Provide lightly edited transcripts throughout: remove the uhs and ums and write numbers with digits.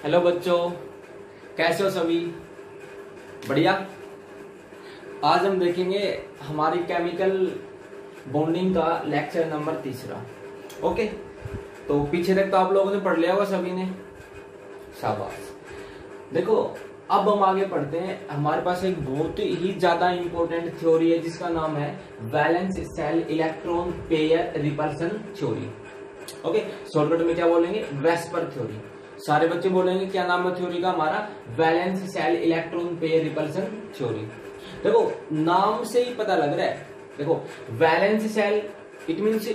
Hello बच्चों, कैसे हो सभी? बढ़िया। आज हम देखेंगे हमारी केमिकल बॉन्डिंग का लेक्चर नंबर 3। ओके, तो पीछे तक तो आप लोगों ने पढ़ लिया होगा सभी ने, शाबाश। देखो, अब हम आगे पढ़ते हैं। हमारे पास एक बहुत ही ज्यादा इंपॉर्टेंट थ्योरी है जिसका नाम है valence shell electron pair repulsion theory. Okay, shortcut में क्या बोलेंगे? VSEPR theory. सारे बच्चे बोलेंगे क्या नाम है थ्योरी का? हमारा valence shell electron pair repulsion theory. देखो, नाम से ही पता लग रहा है। देखो, वैलेंस शेल इट मीन्स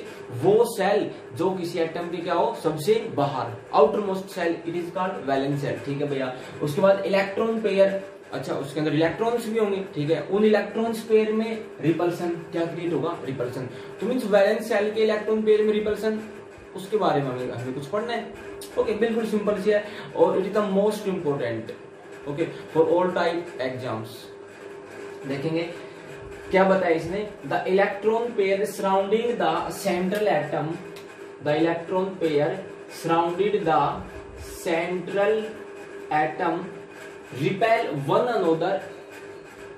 वो सेल जो किसी एटम के क्या हो, सबसे बाहर, outermost shell, it is called valence shell. ठीक है भैया। उसके बाद इलेक्ट्रॉन पेयर, अच्छा उसके अंदर इलेक्ट्रॉन्स भी होंगे। ठीक है, उन इलेक्ट्रॉन्स पेयर में रिपल्सन क्या क्रिएट होगा? रिपल्सन। तो मीन्स वैलेंस शेल के इलेक्ट्रॉन पेयर में रिपल्सन, उसके बारे में हमें कुछ पढ़ना है। ओके, बिल्कुल सिंपल सी है और it is the most important okay for all type exams. देखेंगे क्या बताया इसने। The electron pair surrounding the central atom, the electron pair surrounded the central atom repel one another.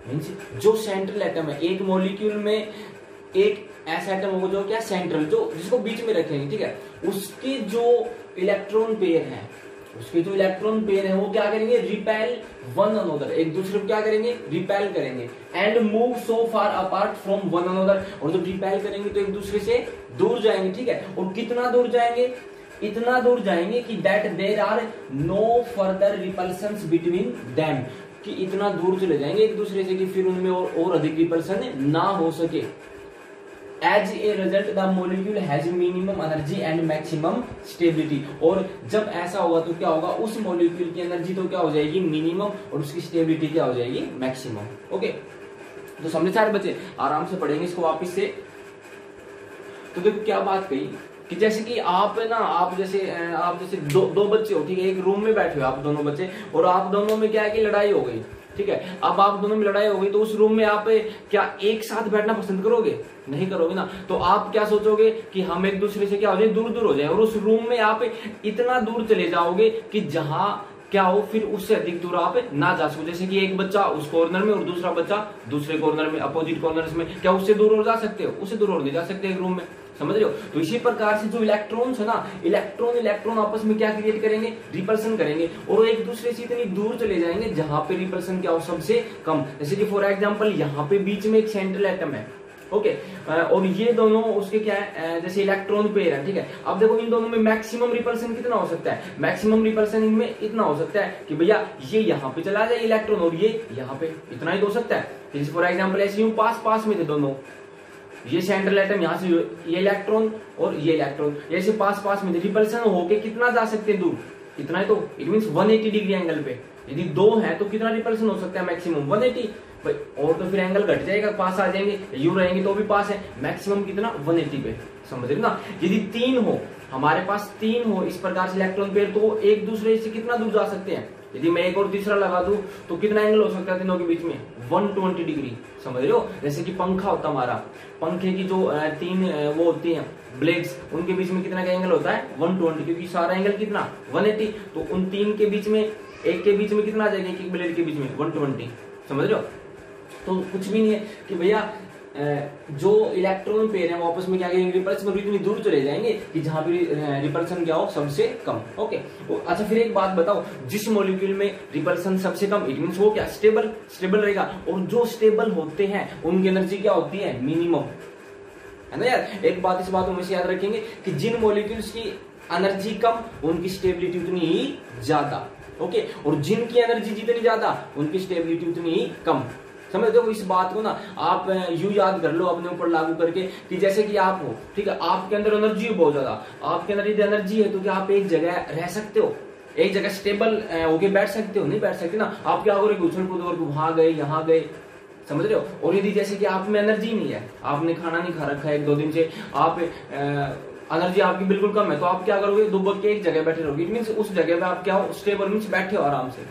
Means जो सेंट्रल एटम है, एक molecule में एक ऐसा एटम होगा जो क्या सेंट्रल, जो जिसको बीच में रखेंगे, ठीक है, उसके जो इलेक्ट्रॉन पेयर है, उसके जो इलेक्ट्रॉन पेयर है वो क्या करेंगे? रिपेल वन अनोदर, एक दूसरे को क्या करेंगे? रिपेल करेंगे। And move so far apart from one another, और जब रिपेल करेंगे तो एक दूसरे से दूर जाएंगे। ठीक है, और कितना दूर जाएंगे? इतना दूर जाएंगे कि that there are no further repulsions between them, कि इतना दूर चले जाएंगे एक दूसरे से कि फिर उनमें और अधिक रिपल्सन ना हो सके। As a result, the molecule has minimum energy and maximum stability। और जब ऐसा होगा तो क्या होगा? उस मॉलिक्यूल की एनर्जी तो क्या हो जाएगी? मिनिमम, और उसकी स्टेबिलिटी क्या हो जाएगी? मैक्सिमम। ओके, तो समझे सारे बच्चे? आराम से पढ़ेंगे इसको वापस से। तो देखो क्या बात कही कि जैसे कि आप ना, आप जैसे दो बच्चे हो, ठीक है, एक रूम में बैठे हो आप दोनों बच्चे, और आप दोनों में क्या है कि लड़ाई हो गई। ठीक है, अब आप दोनों में लड़ाई हो गई तो उस रूम में आप क्या एक साथ बैठना पसंद करोगे? नहीं करोगे ना। तो आप क्या सोचोगे कि हम एक दूसरे से क्या हो जाए? दूर दूर हो जाए, और उस रूम में आप इतना दूर चले जाओगे कि जहां क्या हो, फिर उससे अधिक दूर आप ना जा सको। जैसे कि एक बच्चा उस कॉर्नर में और दूसरा बच्चा दूसरे कॉर्नर में, अपोजिट कॉर्नर्स में, क्या उससे दूर और जा सकते हो? उससे दूर और नहीं जा सकते एक रूम में। समझ रहे हो? तो इसी प्रकार से जो इलेक्ट्रॉन्स है ना, इलेक्ट्रॉन आपस में क्या क्रिएट करेंगे? रिपल्सन करेंगे, और एक दूसरे से इतनी दूर चले जाएंगे जहां पे रिपल्सन क्या हो? सबसे कम। जैसे कि फॉर एग्जांपल यहाँ पे बीच में एक सेंट्रल एटम है, ओके, और ये दोनों उसके क्या है? जैसे इलेक्ट्रॉन पेयर है। ठीक है, अब देखो इन दोनों में मैक्सिमम रिपल्सन कितना हो सकता है? मैक्सिमम रिपल्सन इनमें इतना हो सकता है कि भैया ये यहाँ पे चला जाए इलेक्ट्रॉन, और ये यहाँ पे, इतना ही हो सकता है। जैसे फॉर एग्जाम्पल ऐसे यूं पास में थे दोनों, ये सेंट्रल एटम यहाँ से ये इलेक्ट्रॉन और ये इलेक्ट्रॉन ऐसे पास में थे, रिपल्सन होके कितना जा सकते हैं दूर? इतना ही तो। इट मींस 180 डिग्री एंगल पे। यदि दो है तो कितना रिपल्सन हो सकता है? मैक्सिमम 180 भाई, और तो फिर एंगल घट जाएगा, पास आ जाएंगे, यूं रहेंगे तो भी पास है। मैक्सिमम कितना? 180 पे। समझ रहे ना? यदि तीन हो, हमारे पास तीन हो इस प्रकार से इलेक्ट्रॉन पेयर, तो एक दूसरे से कितना दूर जा सकते हैं? यदि मैं एक और तीसरा लगा दूं तो कितना एंगल हो सकता है तीनों के बीच में? 120 डिग्री। समझ रहे हो? जैसे कि पंखा होता हमारा, पंखे की जो तीन वो होती हैं ब्लेड्स, उनके बीच में कितना का एंगल होता है? 120, क्योंकि सारा एंगल कितना? 180। तो उन तीन के बीच में, एक के बीच में कितना आ जाएगा? एक ब्लेड के बीच में 120। समझ रहे हो? तो कुछ भी नहीं है कि भैया जो इलेक्ट्रॉन पेयर है वो आपस में क्या करेंगे? रिपल्सन, इतनी दूर चले जाएंगे कि जहां पे रिपल्सन क्या हो? सबसे कम। ओके, अच्छा फिर एक बात बताओ, जिस मॉलिक्यूल में रिपल्सन सबसे कम, इट मींस वो क्या? स्टेबल रहेगा, और जो स्टेबल होते हैं उनकी एनर्जी क्या होती है? मिनिमम, है ना यार? एक बात इस बात को हमेशा याद रखेंगे कि जिन मॉलिक्यूल्स की एनर्जी कम, उनकी स्टेबिलिटी उतनी ही ज्यादा। ओके, और जिनकी एनर्जी जितनी ज्यादा, उनकी स्टेबिलिटी उतनी ही कम। समझ दो इस बात को ना, आप यूं याद कर लो अपने ऊपर लागू करके कि जैसे कि आप हो, ठीक है, आपके अंदर एनर्जी है बहुत ज्यादा, आपके अंदर यदि एनर्जी है तो क्या आप एक जगह रह सकते हो? एक जगह स्टेबल होके बैठ सकते हो? नहीं बैठ सकते ना। आप क्या करोगे? उछल कूद करके वहां गए, यहाँ गए। समझ रहे हो? और यदि जैसे कि आप में एनर्जी नहीं है, आपने खाना नहीं खा रखा है 1-2 दिन से, आप एनर्जी आपकी बिल्कुल कम है, तो आप क्या करोगे? दुबक के एक जगह बैठे रहोगे। इट मींस उस जगह पे आप क्या हो? स्टेबल मींस बैठे हो आराम से।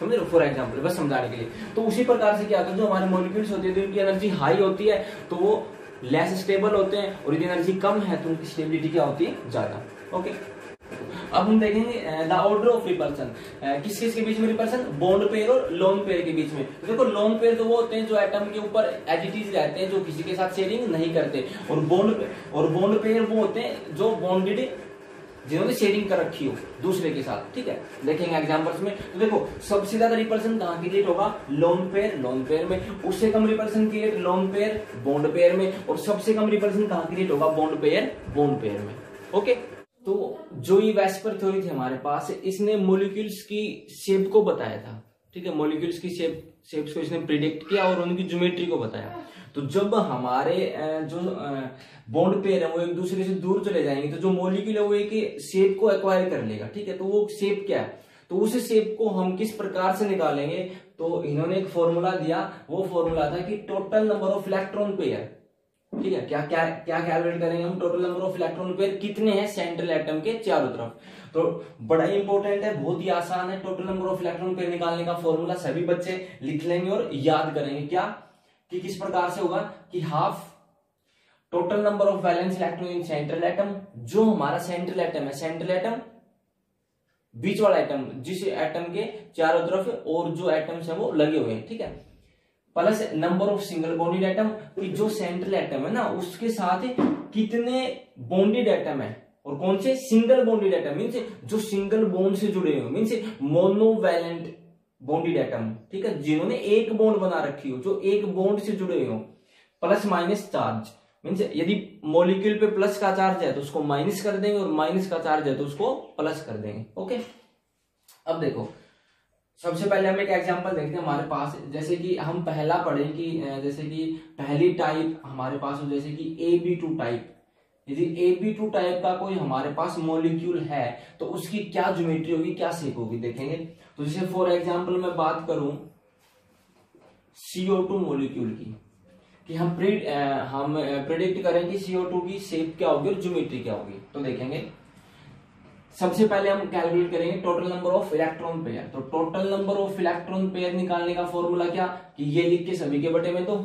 समझ रहे हो? फॉर एग्जाम्पल, बस समझाने के लिए। तो उसी प्रकार से क्या होता है, जो हमारे मॉलिक्यूल्स होते हैं तो उनकी एनर्जी हाई होती है तो वो लेस स्टेबल होते हैं, और यदि एनर्जी कम है तो उनकी स्टेबिलिटी क्या होती है? ज्यादा। ओके, अब हम देखेंगे द ऑर्डर ऑफ रिपल्सन, किस किस के बीच में रिपल्सन, बॉन्ड पेयर और लोन पेयर के बीच में। तो देखो लोन पेयर तो वो होते हैं जो एटम के ऊपर एज इट इज रहते हैं, जो किसी के साथ शेयरिंग नहीं करते, और बॉन्ड पेयर वो होते हैं जो बॉन्डेड, जिन्होंने शेयरिंग कर रखी हो दूसरे के साथ, ठीक है। देखेंगे एग्जांपल्स में। तो देखो सबसे ज्यादा रिपल्सन कहाँ क्रिएट होगा, लोन पेयर में, उससे कम repulsion create lone pair bond pair में, और सबसे कम रिपल्सन कहाँ क्रिएट होगा, बॉन्ड पेयर में। ओके, तो जो ये वेस्पर थ्योरी थी हमारे पास, इसने मॉलिक्यूल्स की शेप को बताया था, ठीक है। मॉलिक्यूल्स की शेप्स को इसने प्रिडिक्ट किया और उनकी ज्योमेट्री को बताया। तो जब हमारे जो बॉन्ड पेयर है वो एक दूसरे से दूर चले जाएंगे, तो जो मॉलिक्यूल है वो एक शेप को एक्वायर कर लेगा, ठीक है। तो वो शेप क्या है, तो उस शेप को हम किस प्रकार से निकालेंगे, तो इन्होंने एक फॉर्मूला दिया, वो फॉर्मूला था कि total number of electron pair, ठीक है। क्या क्या क्या कैलकुलेट करेंगे हम, total number of electron pair कितने हैं सेंट्रल एटम के चारों तरफ। तो बड़ा ही इंपॉर्टेंट है, बहुत ही आसान है। Total number of electron pair निकालने का फॉर्मूला सभी बच्चे लिख लेंगे और याद करेंगे। क्या कि किस प्रकार से होगा कि half total number of valence electron in central atom, जो हमारा सेंट्रल एटम है, सेंट्रल एटम बीच वाला एटम, जिस एटम के चारों तरफ और जो एटम्स है वो लगे हुए हैं, ठीक है, plus number of single bonded atom, कि जो सेंट्रल एटम है ना उसके साथ कितने बॉन्डेड एटम है, और कौन से, सिंगल बॉन्डेड एटम, मीन्स जो सिंगल बॉन्ड से जुड़े हुए, मीन्स मोनोवैलेंट बॉन्डेड एटम, ठीक है, जिन्होंने एक बॉन्ड बना रखी हो, जो एक बॉन्ड से जुड़े हो, प्लस माइनस चार्ज, मीन्स यदि मॉलिक्यूल पे प्लस का चार्ज है तो उसको माइनस कर देंगे, और माइनस का चार्ज है तो उसको प्लस कर देंगे। ओके, अब देखो सबसे पहले हम एक एग्जांपल देखते हैं हमारे पास, जैसे कि हम पहला पढ़ें कि जैसे कि पहली टाइप हमारे पास हो, जैसे कि AB2 टाइप। यदि AB2 टाइप का कोई हमारे पास मॉलिक्यूल है तो उसकी क्या ज्योमेट्री होगी, क्या शेप होगी, देखेंगे। तो जैसे फॉर एग्जांपल मैं बात करूं CO2 मॉलिक्यूल की, कि हम प्रेडिक्ट करें कि CO2 की शेप क्या होगी और ज्योमेट्री क्या होगी। तो देखेंगे सबसे पहले हम कैलकुलेट करेंगे total number of electron pair. तो total number of electron pair निकालने का फॉर्मूला क्या, कि ये लिख के सभी के बटे में दो,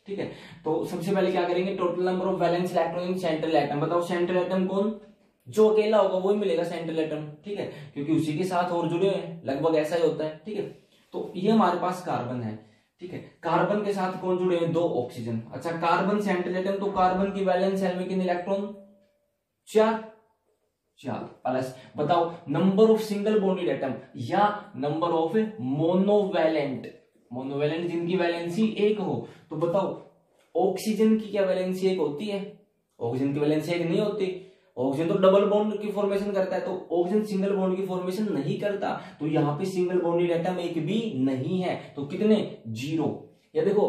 ठीक है। तो सबसे पहले क्या करेंगे, total number of valence electron in central atom. बताओ सेंट्रल एटम कौन, जो अकेला होगा वही मिलेगा सेंट्रल एटम, ठीक है, क्योंकि उसी के साथ और जुड़े हैं, लगभग ऐसा ही होता है, ठीक है। तो ये हमारे पास कार्बन है, ठीक है। कार्बन के साथ कौन जुड़े हैं, दो ऑक्सीजन। अच्छा, कार्बन सेंट्रल एटम, तो कार्बन की वैलेंस शेल में कितने इलेक्ट्रॉन, 4 प्लस, बताओ number of single bonded atom या नंबर ऑफ मोनोवैलेंट जिनकी वैलेंसी 1 हो। तो बताओ ऑक्सीजन की क्या वैलेंसी 1 होती है, ऑक्सीजन की वैलेंसी 1 नहीं होती। ऑक्सीजन तो डबल बॉन्ड की फॉर्मेशन करता है, तो ऑक्सीजन सिंगल बॉन्ड की फॉर्मेशन नहीं करता, तो यहाँ पे सिंगल बॉन्डेड एटम एक भी नहीं है, तो कितने, 0। या देखो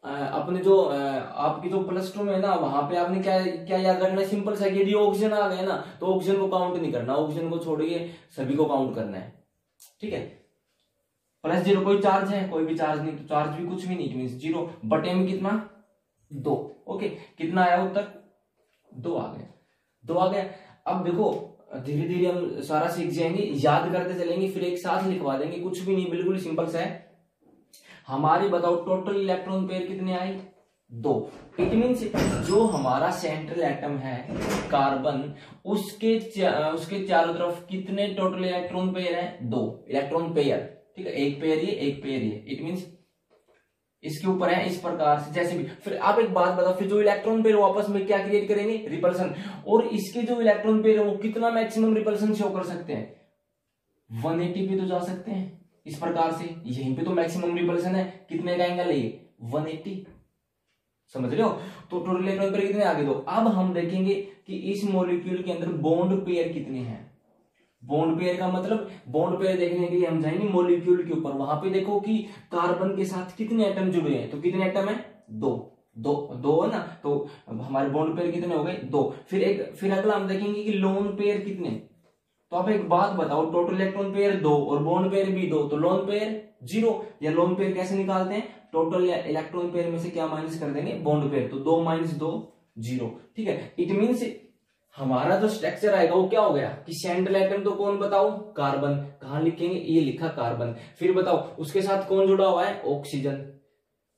अपने जो आपकी जो +2 में है ना, वहां पे आपने क्या क्या याद रखना है, सिंपल सा, यदि ऑक्सीजन आ गए ना तो ऑक्सीजन को काउंट नहीं करना, ऑक्सीजन को छोड़िए सभी को काउंट करना है, ठीक है। +0 कोई चार्ज है, कोई भी चार्ज नहीं, तो चार्ज भी कुछ भी नहीं, मीन 0, बटे में कितना, 2। ओके, कितना आया उत्तर, 2 आ गया। अब देखो धीरे धीरे हम सारा सीख जाएंगे, याद करते चलेंगे, फिर एक साथ लिखवा देंगे, कुछ भी नहीं, बिल्कुल सिंपल सा है। हमारी बताओ टोटल इलेक्ट्रॉन पेयर कितने आए, 2। इट मीन्स जो हमारा सेंट्रल एटम है कार्बन, उसके चारों तरफ कितने टोटल इलेक्ट्रॉन पेयर है, 2 इलेक्ट्रॉन पेयर, ठीक है, एक पेयर ये, एक पेयर ये। इट मीन्स इसके ऊपर है इस प्रकार से, जैसे भी। फिर आप एक बात बताओ, फिर जो इलेक्ट्रॉन पेयर आपस में क्या क्रिएट करेंगे, रिपल्सन। और इसके जो इलेक्ट्रॉन पेयर है वो कितना मैक्सिमम रिपल्सन शो कर सकते हैं, 180 पे तो जा सकते हैं इस प्रकार से, यहीं पे तो मैक्सिमम रिपल्सन है, कितने का एंगल है ये, 180, समझ रहे हो। तो टोटल इलेक्ट्रॉन पेयर कितने आगे दो। अब हम देखेंगे कि इस मॉलिक्यूल के अंदर बॉन्ड पेयर कितने हैं। बॉन्ड पेयर का मतलब, बॉन्ड पेयर देखने के लिए हम जाएंगे मॉलिक्यूल के ऊपर, वहां पे देखो कि कार्बन के साथ कितने एटम जुड़े हैं, तो कितने एटम है, 2 है ना, तो हमारे बॉन्ड पेयर कितने हो गए, 2। फिर अगला हम देखेंगे कि लोन पेयर कितने। तो आप एक बात बताओ, टोटल इलेक्ट्रॉन पेयर 2 और बॉन्ड पेयर भी 2, तो लोन पेयर 0। या लोन पेयर कैसे निकालते हैं, टोटल इलेक्ट्रॉन पेयर में से क्या माइनस कर देंगे, बॉन्ड पेयर, तो 2 - 2 0, ठीक है। इट मीन्स हमारा जो स्ट्रक्चर आएगा वो क्या हो गया कि सेंट्रल एटम तो कौन बताओ, कार्बन, कहां लिखेंगे, ये लिखा कार्बन। फिर बताओ उसके साथ कौन जुड़ा हुआ है, ऑक्सीजन,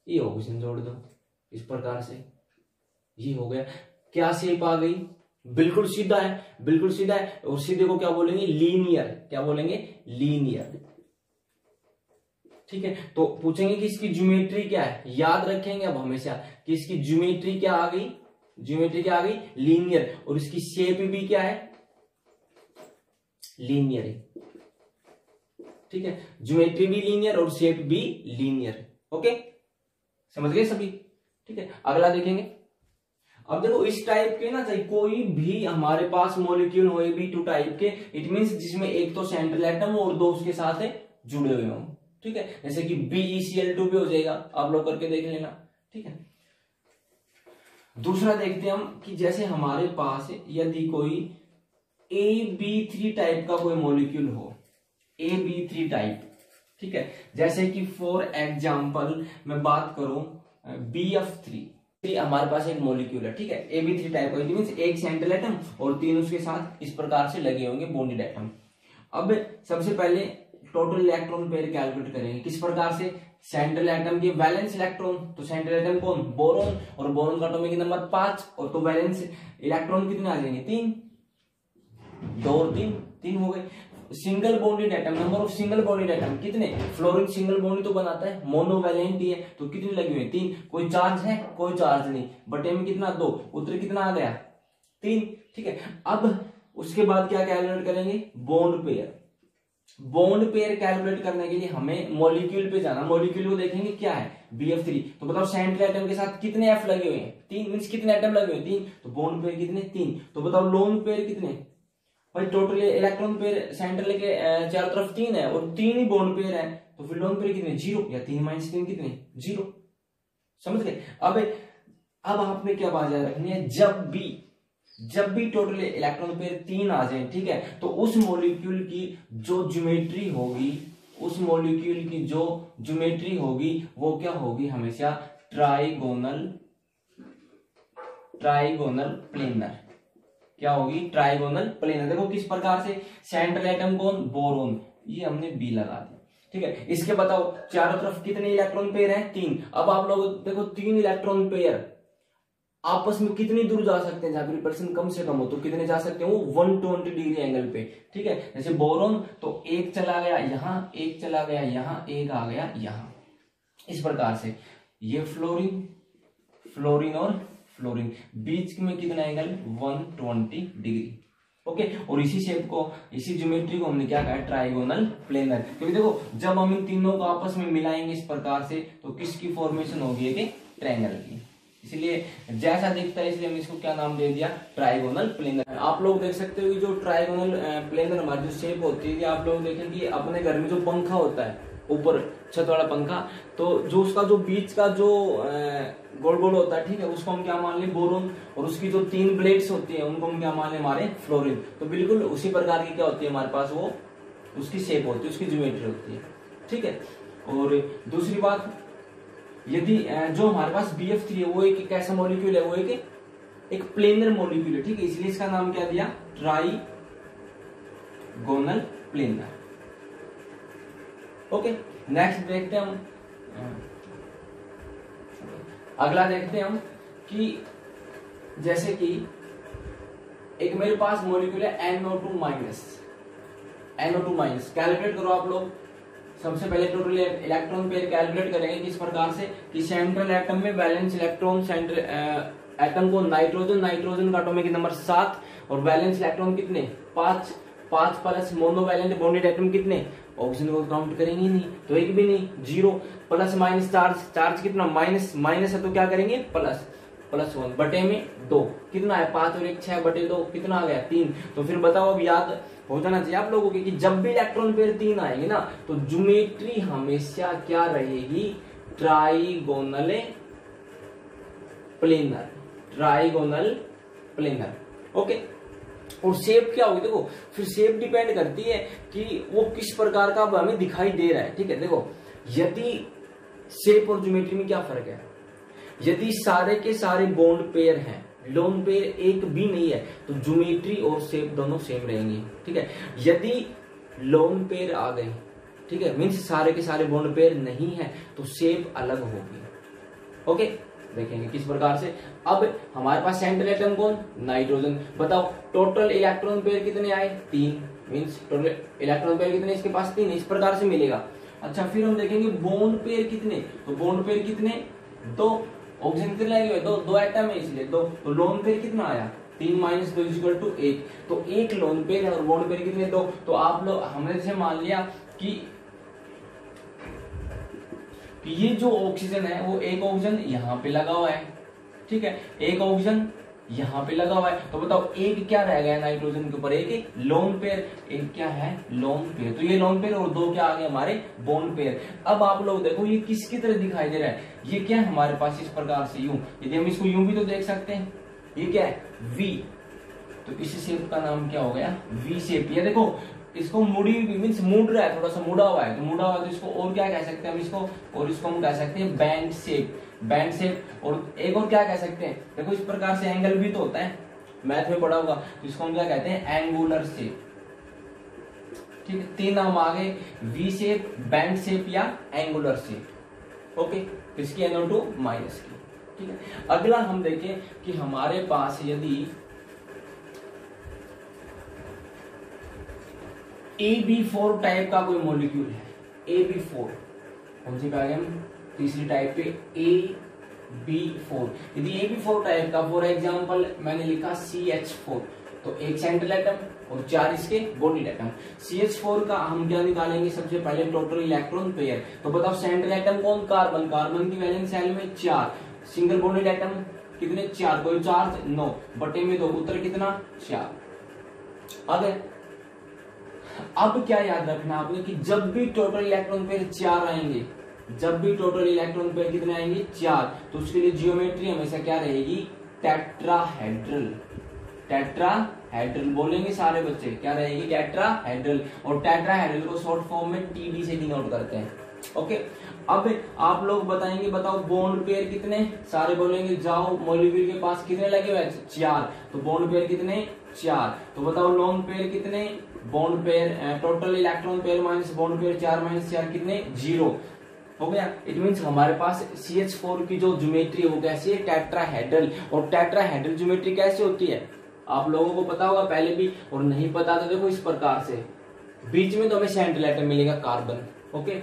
ये ऑक्सीजन जोड़ दो इस प्रकार से, ये हो गया। क्या शेप आ गई, बिल्कुल सीधा है, बिल्कुल सीधा है। और सीधे को क्या बोलेंगे? लीनियर। क्या बोलेंगे? लीनियर। ठीक है, तो पूछेंगे कि इसकी ज्योमेट्री क्या है। याद रखेंगे अब हमेशा कि इसकी ज्योमेट्री क्या आ गई? ज्योमेट्री क्या आ गई? लीनियर। और इसकी शेप भी क्या है? लीनियर है। ठीक है, ज्योमेट्री भी लीनियर और शेप भी लीनियर। ओके, समझ गए सभी? ठीक है, अगला देखेंगे। अब देखो इस टाइप के ना, चाहे कोई भी हमारे पास मॉलिक्यूल हो B2 टाइप के, इट मींस जिसमें एक तो सेंट्रल एटम और दो उसके साथ जुड़े हुए हों। ठीक है, जैसे कि BeCl2 भी हो जाएगा, आप लोग करके देख लेना। ठीक है, दूसरा देखते हैं हम कि जैसे हमारे पास यदि कोई AB3 टाइप का कोई मॉलिक्यूल हो, AB3 टाइप। ठीक है, जैसे कि फॉर एग्जांपल मैं बात करूं BF3, हमारे पास एक मॉलिक्यूल है। ठीक है, AB3 टाइप का, मींस एक सेंट्रल एटम और तीन उसके साथ इस प्रकार से लगे होंगे बॉन्डेड एटम। अब सबसे पहले टोटल इलेक्ट्रॉन पेयर कैलकुलेट करेंगे। किस प्रकार से? सेंट्रल एटम की वैलेंस इलेक्ट्रॉन, तो सेंट्रल एटम कौन? बोरॉन, और बोरॉन का एटॉमिक नंबर 5, और तो वैलेंस इलेक्ट्रॉन कितने आ जाएंगे? 3। 2 और 3 हो गए। Single bonded atom, number of single bonded atom कितने? फ्लोरीन सिंगल बॉन्ड तो बनाता है, मोनोवैलेंट ही है, तो कितने लगे हुए? 3। कोई चार्ज है? कोई चार्ज नहीं। बटे में कितना? 2। उत्तर कितना आ गया? 3। ठीक है, अब उसके बाद क्या कैलकुलेट करेंगे? Bond pair. Bond pair calculate करने के लिए हमें मॉलिक्यूल पे जाना। मॉलिक्यूल को देखेंगे क्या है? BF3। तो बताओ सेंट्रल एटम के साथ कितने F लगे हुए हैं? 3, मींस कितने एटम लगे हुए? 3। तो बॉन्ड पेयर कितने? 3। तो बताओ लोन पेयर कितने? भाई टोटल इलेक्ट्रॉन पेयर सेंट्रल के चारों तरफ 3 है और 3 ही बॉन्ड पेयर है, तो फिर लोन पेयर कितने? 0, या 3 - 3 कितने? 0। समझ गए? अब आपने क्या बात याद रखनी है? जब भी टोटल इलेक्ट्रॉन पेयर 3 आ जाए, ठीक है, तो उस मॉलिक्यूल की जो ज्योमेट्री होगी, उस मॉलिक्यूल की जो ज्योमेट्री होगी वो क्या होगी? हमेशा ट्राइगोनल प्लेनर। क्या होगी? Trigonal planar. देखो किस प्रकार से, सेंट्रल एटम कौन? बोरोन, ये हमने B लगा दिया। ठीक है, इसके बताओ चारों तरफ कितने इलेक्ट्रॉन पेयर हैं? 3। अब आप लोग देखो 3 इलेक्ट्रॉन पेयर आपस में कितनी दूर जा सकते हैं? जहां पर रिपल्सन कम से कम हो तो कितने जा सकते हैं? वो 120 डिग्री एंगल पे। ठीक है, जैसे बोरोन तो एक चला गया यहां, एक चला गया यहां, एक आ गया यहां, इस प्रकार से। ये फ्लोरीन और फ्लोरीन, बीच में कितना एंगल? 120 डिग्री। ओके, और इसी शेप को, इसी ज्योमेट्री को हमने क्या कहा? Trigonal planar. क्योंकि देखो जब हम इन तीनों को आपस में मिलाएंगे इस प्रकार से, तो किसकी फॉर्मेशन होगी? कि ट्रायंगल की। इसलिए जैसा दिखता है इसलिए हमने इसको क्या नाम दे दिया? Trigonal planar. आप लोग देख सकते हो कि जो ट्राइगोनल प्लेनर हमारी जो शेप होती है, आप लोग देखेंगे अपने घर में जो पंखा होता है, ऊपर छत वाला पंखा, तो जो उसका जो बीच का जो गोल गोल होता है, ठीक है, उसको हम क्या मान ले? बोरोन। और उसकी जो 3 ब्लेड्स होती है उनको हम क्या मान ले? हमारे फ्लोरीन। तो बिल्कुल उसी प्रकार की क्या होती है हमारे पास? वो उसकी शेप होती है, उसकी ज्योमेट्री होती है। ठीक है, और दूसरी बात, यदि जो हमारे पास BF3 है वो एक कैसा मॉलिक्यूल है? वो एक प्लेनर मॉलिक्यूल है। ठीक है, इसलिए इसका नाम क्या दिया? Trigonal planar. ओके, नेक्स्ट देखते हैं हम, अगला देखते हैं हम कि जैसे कि एक मेरे पास मॉलिक्यूल है NO2-, कैलकुलेट करो आप लोग। सबसे पहले टोटल इलेक्ट्रॉन पेयर कैलकुलेट करेंगे किस प्रकार से कि सेंट्रल एटम में वैलेंस इलेक्ट्रॉन, सेंट्रल एटम को नाइट्रोजन का एटॉमिक नंबर 7 और वैलेंस इलेक्ट्रॉन कितने? 5 प्लस मोनोवैलेंट बॉन्डेड एटम कितने? ऑक्सीजन को काउंट करेंगे नहीं तो एक भी नहीं, 0। प्लस माइनस चार्ज कितना? माइनस है तो क्या करेंगे? +1 बटे में 2 कितना है? 5 और 1 6 बटे 2 कितना आ गया? 3। तो फिर बताओ, अब याद हो जाना चाहिए आप लोगों के कि जब भी इलेक्ट्रॉन पेयर 3 आएंगे ना, तो ज्योमेट्री हमेशा क्या रहेगी? Trigonal planar. ओके, और शेप क्या होगी? देखो फिर शेप डिपेंड करती है कि वो किस प्रकार का हमें दिखाई दे रहा है। ठीक है, देखो यदि शेप और ज्योमेट्री में क्या फर्क है? यदि सारे के सारे बॉन्ड पेयर हैं, लोन पेयर एक भी नहीं है, तो ज्योमेट्री और शेप दोनों सेम रहेंगी। ठीक है, यदि लोन पेयर आ गए, ठीक है, मीन्स सारे के सारे बॉन्ड पेयर नहीं है, तो शेप अलग होगी। ओके, देखेंगे किस प्रकार से। अब हमारे पास सेंट्रल एटम कौन, नाइट्रोजन। बताओ टोटल इलेक्ट्रॉन पेयर कितने आए, 3, मींस टोटल इलेक्ट्रॉन पेयर कितने इसके पास, 3, इस प्रकार से मिलेगा। अच्छा फिर हम देखेंगे बॉन्ड पेयर कितने, तो बॉन्ड पेयर कितने, 2, ऑक्सीजन कितने लगे हुए, 2 एटम है इसलिए 2, तो लोन पेयर कितना आया, 3 - 2 = 1, तो एक लोन पेयर है और बॉन्ड पेयर कितने, 2। तो आप लोग हमने जैसे मान लिया कि ये जो ऑक्सीजन है वो एक ऑक्सीजन यहाँ पे लगा हुआ है, ठीक है, एक ऑक्सीजन यहाँ पे लगा हुआ है, तो बताओ एक क्या रह गया नाइट्रोजन के ऊपर, एक लोन पेयर, एक क्या है लोन पेयर, तो ये लोन पेयर और 2 क्या आ गए हमारे बॉन्ड पेयर। अब आप लोग देखो ये किसकी तरह दिखाई दे रहा है, ये क्या है हमारे पास इस प्रकार से यूं, यदि हम इसको यूं भी तो देख सकते हैं, ये क्या है वी, तो इस शेप का नाम क्या हो गया, वी शेप। ये देखो इसको मुड़ी मीन्स मुड़ रहा है, थोड़ा सा मुड़ा हुआ है, तो मुड़ा हुआ है तो इसको और क्या कह सकते हैं हम इसको, और इसको हम कह सकते हैं बैंड शेप, बैंड शेप। और एक और क्या कह सकते हैं, देखो इस प्रकार से एंगल भी तो होता है, मैथ में पढ़ा होगा, तो इसको हम क्या कहते हैं एंगुलर शेप, ठीक है। 3 नाम आ गए, वी शेप, बैंड शेप या एंगुलर शेप, ओके, किसकी NO2 माइनस की, ठीक है। अगला हम देखें कि हमारे पास यदि AB4 टाइप का कोई मॉलिक्यूल है, AB4 कौन सी पे आ गए हम, तीसरी टाइप पे AB4, यदि AB4 टाइप का फॉर एग्जांपल मैंने लिखा CH4, तो एक सेंट्रल एटम और 4 इसके बॉडी एटम। CH4 का हम क्या निकालेंगे, सबसे पहले टोटल इलेक्ट्रॉन पेयर, तो बताओ सेंट्रल एटम कौन, कार्बन, कार्बन की वैलेंस शेल में 4, सिंगल बॉन्डेड एटम कितने 4, कोई चार्ज 9 बटे में 2, उत्तर कितना 4 आ गए। अब क्या याद रखना आपने कि जब भी टोटल इलेक्ट्रॉन पेयर 4 आएंगे, जब भी टोटल इलेक्ट्रॉन पेयर कितने आएंगे 4, तो उसके लिए जियोमेट्री हमेशा क्या रहेगी, टेट्राहेड्रल, टेट्राहेड्रल बोलेंगे सारे बच्चे, क्या रहेगी टेट्राहेड्रल, और टेट्राहेड्रल को शॉर्ट फॉर्म में TD से डिनोट करते हैं, ओके। अब आप लोग बताएंगे, बताओ बॉन्ड पेयर कितने, सारे बोलेंगे जाओ मॉलिक्यूल के पास कितने लगे हुए 4, तो बॉन्ड पेयर कितने 4, तो बताओ लोन पेयर कितने, bond pair total electron pair minus bond pair 4 - 4 कितने 0 हो गया। इट मींस हमारे पास CH4 की जो ज्योमेट्री है वो कैसी है, टेट्राहेड्रल। और टेट्राहेड्रल ज्योमेट्री कैसे होती है आप लोगों को पता होगा पहले भी, और नहीं पता तो देखो इस प्रकार से, बीच में तो हमें सेंट्रल एटम मिलेगा कार्बन, ओके,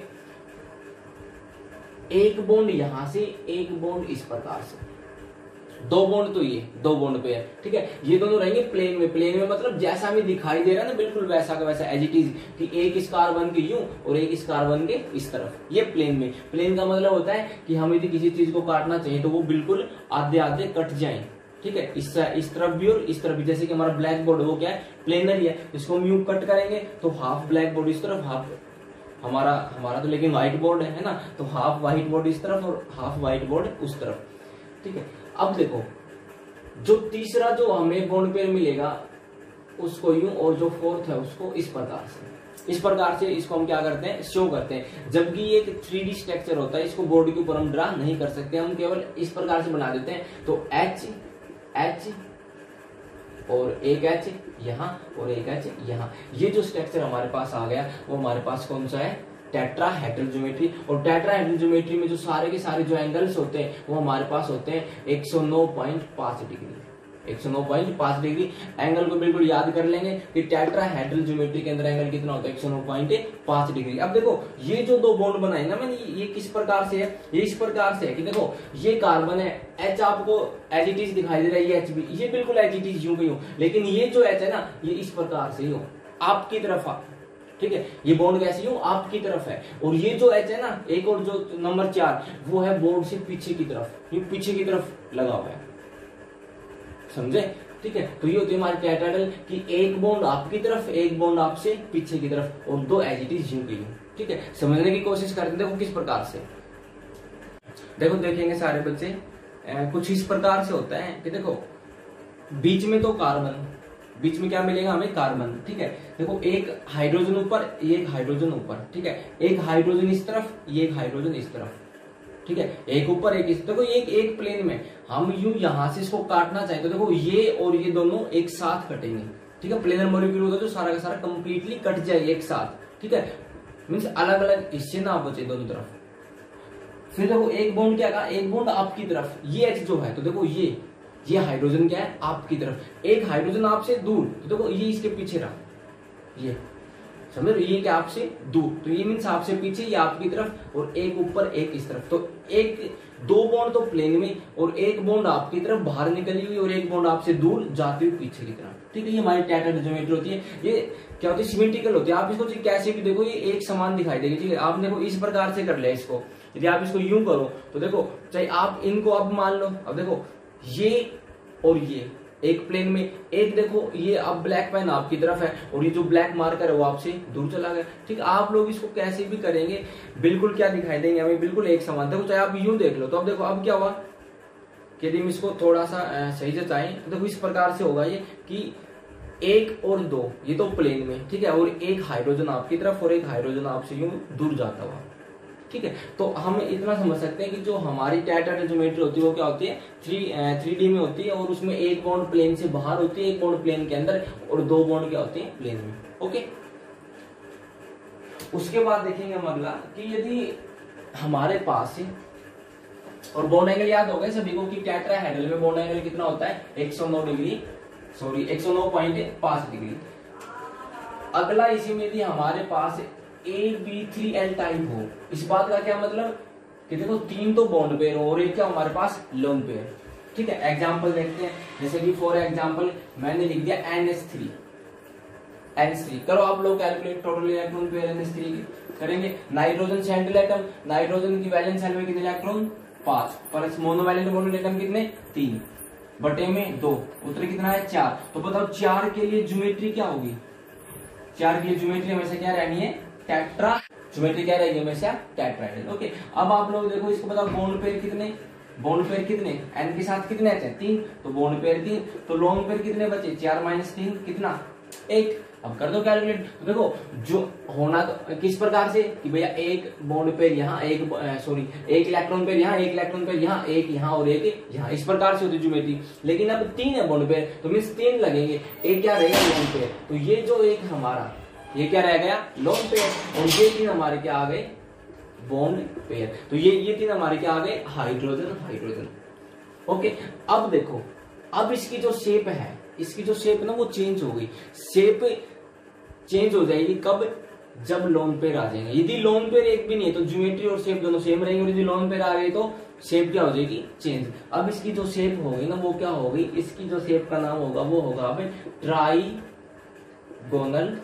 एक बॉन्ड यहां से, एक बॉन्ड इस प्रकार से, 2 बॉन्ड तो ये 2 बॉन्ड पेयर, ठीक है। ये दोनों रहेंगे प्लेन में, प्लेन में मतलब जैसा हमें दिखाई दे रहा है ना बिल्कुल वैसा का वैसा एज इट इज, कि एक इस कार्बन के यूं और एक इस कार्बन के इस तरफ, ये प्लेन में। प्लेन का मतलब होता है कि हम यदि किसी चीज को काटना चाहिए तो वो बिल्कुल आधे आधे कट जाए, ठीक है, इस तरफ भी और इस तरफ भी। जैसे कि हमारा ब्लैक बोर्ड वो क्या है प्लेनर ही है, इसको हम यूं कट करेंगे तो हाफ ब्लैक बोर्ड इस तरफ, हाफ हमारा तो लेकिन व्हाइट बोर्ड है ना, तो हाफ व्हाइट बोर्ड इस तरफ और हाफ व्हाइट बोर्ड उस तरफ, ठीक है। अब देखो जो तीसरा जो हमें बॉन्ड पेयर मिलेगा उसको यूं, और जो फोर्थ है उसको इस प्रकार से इसको हम क्या करते हैं शो करते हैं। जबकि ये एक 3D स्ट्रक्चर होता है, इसको बोर्ड के ऊपर हम ड्रा नहीं कर सकते, हम केवल इस प्रकार से बना देते हैं। तो H और एक H यहाँ और एक H यहाँ, ये जो स्ट्रक्चर हमारे पास आ गया वो हमारे पास कौन सा है, टेट्राहेड्रल ज्योमेट्री। और टेट्राहेड्रल ज्योमेट्री में जो सारे के सारे जो एंगल्स होते हैं वो हमारे पास होते हैं 109.5 डिग्री, 109.5 डिग्री। एंगल को बिल्कुल याद कर लेंगे कि टेट्राहेड्रल ज्योमेट्री के अंदर एंगल कितना होता है 109.5 डिग्री। अब देखो ये जो 2 बॉन्ड बनाए ना मैंने, ये किस प्रकार से है, ये इस प्रकार से है कि देखो ये कार्बन है, H आपको एज इट इज दिखाई दे रहा है, ये H भी, ये बिल्कुल एज इट इज यूं भी हो, लेकिन ये जो H है ना ये इस प्रकार से हो आपकी तरफ, ठीक है, ये बॉन्ड कैसी हो आपकी तरफ है। और ये जो H है ना, एक और जो नंबर 4 वो है बॉन्ड से पीछे की तरफ, ये पीछे की तरफ लगा हुआ है, समझे, ठीक है। तो ये होती है हमारी टेट्राहेड्रल कि एक बॉन्ड आपकी तरफ, एक बॉन्ड आपसे पीछे की तरफ, और 2 एज इट इज यूं की यूं, ठीक है। समझने की कोशिश करते हैं, देखो किस प्रकार से, देखो देखेंगे सारे बच्चे, कुछ इस प्रकार से होता है कि देखो बीच में तो कार्बन, बीच में क्या मिलेगा हमें कार्बन, ठीक है। देखो एक हाइड्रोजन ऊपर, ये एक हाइड्रोजन ऊपर, ठीक है, एक हाइड्रोजन इस तरफ, ये एक हाइड्रोजन इस तरफ, ठीक है, एक ऊपर एक इस, देखो एक प्लेन में हम यूं यहां से इसको काटना चाहें तो देखो ये और ये दोनों एक साथ कटेंगे, ठीक है। प्लेनर मॉलिक्यूल होता है जो सारा का सारा कंप्लीटली कट जाए एक साथ, ठीक है, मीन्स अलग अलग हिस्से ना बचे दोनों तरफ। फिर देखो एक बॉन्ड क्या कहा, एक बॉन्ड आपकी तरफ, ये H जो है, तो देखो ये हाइड्रोजन क्या है, आपकी तरफ, एक हाइड्रोजन आपसे दूर, तो देखो ये इसके पीछे रहा, ये समझ रहे, ये क्या आपसे दूर, तो ये मीन्स आपसे पीछे, ये आपकी तरफ, और एक ऊपर एक इस तरफ, तो एक दो बॉन्ड तो प्लेन में, और एक बॉन्ड आपकी तरफ बाहर निकली हुई, और एक बॉन्ड आपसे दूर जाती हुई पीछे की तरफ, ठीक है। ये हमारी टेट्राहेड्रल ज्योमेट्री होती है। ये क्या होती है, सिमेट्रिकल होती है। आप इसको कैसे भी देखो, ये एक समान दिखाई देगी, ठीक है। आप देखो इस प्रकार से कर ले इसको, यदि आप इसको यूं करो तो देखो, चाहे आप इनको अब मान लो, अब देखो ये और ये एक प्लेन में, एक देखो ये अब ब्लैक पेन आपकी तरफ है, और ये जो ब्लैक मार्कर है वो आपसे दूर चला गया, ठीक। आप लोग इसको कैसे भी करेंगे बिल्कुल क्या दिखाई देंगे हमें, बिल्कुल एक समान। देखो चाहे आप यूं देख लो, तो अब देखो अब क्या हुआ, यदि हम इसको थोड़ा सा सही से चाहें तो देखो इस प्रकार से होगा ये कि एक और दो, ये तो प्लेन में, ठीक है, और एक हाइड्रोजन आपकी तरफ और एक हाइड्रोजन आपसे यूं दूर जाता हुआ, ठीक है। तो हम इतना समझ सकते हैं कि जो हमारी टेट्राहेड्रल ज्योमेट्री होती है वो क्या होती है, 3D में होती है, और उसमें एक बॉन्ड प्लेन से बाहर होती है, एक बॉन्ड प्लेन के अंदर, और दो बॉन्ड क्या होते हैं, प्लेन में। ओके, उसके बाद देखेंगे हम अगला कि यदि हमारे पास, और बॉन्ड एंगल याद होगा सभी को कि टेट्राहेड्रल में बॉन्ड एंगल कितना होता है, 109 डिग्री, सॉरी 109.5 डिग्री। अगला इसी में यदि हमारे पास AB3L टाइप हो, इस बात का क्या मतलब कि देखो तीन तो बॉन्ड पेयर हो और एक क्या हमारे पास लोन पेयर, ठीक है। एग्जांपल देखते हैं, जैसे कि फॉर एग्जांपल मैंने लिख दिया NH3 करो आप लोग calculate, total electron pair NH3 की करेंगे। नाइट्रोजन सेंट्रल एटम, नाइट्रोजन की वैलेंस शेल में कितने इलेक्ट्रॉन, 5, पर मोनोवैलेंट बॉन्ड एटम कितने, 3 बटे में 2, उत्तर कितना है, 4। तो बताओ 4 के लिए ज्योमेट्री क्या होगी, 4 के लिए ज्योमेट्री हमेशा क्या रहनी है, टेट्रा, ज्योमेट्री क्या रहेगी हमेशा, टेट्राहेड्रल। ओके, अब आप लोग देखो इसको बताओ बॉन्ड पेयर कितने, बॉन्ड पेयर कितने, एन के साथ कितने हैं, 3, तो बॉन्ड पेयर 3, तो लोन पेयर कितने बचे, 4 - 3 कितना, 1। अब कर दो कैलकुलेट, तो देखो जो होना तो किस प्रकार से कि भैया एक बॉन्ड पेयर यहाँ, एक इलेक्ट्रॉन पेयर यहाँ, एक इलेक्ट्रॉन पेयर यहाँ, एक यहाँ और एक यहाँ, इस प्रकार से होती ज्योमेट्री। लेकिन अब 3 है बॉन्ड पेयर, तो मीन्स 3 लगेंगे, एक क्या रहेगा, लोन पेयर। तो ये जो एक हमारा ये क्या रह गया, लोन पेयर, और ये 3 हमारे क्या आ गए, बॉन्ड पेयर। तो ये 3 हमारे क्या आ गए, हाइड्रोजन। ओके, अब देखो, अब इसकी जो शेप है, इसकी जो शेप ना वो चेंज हो गई, शेप चेंज हो जाएगी कब, जब लोन पेयर आ जाएंगे। यदि लोन पेयर एक भी नहीं है तो ज्योमेट्री और शेप दोनों सेम रहेंगे, और यदि लोन पेयर आ गई तो शेप क्या हो जाएगी, चेंज। अब इसकी जो शेप होगी ना वो क्या होगी, इसकी जो शेप का नाम होगा वो होगा अब ट्राइगोनल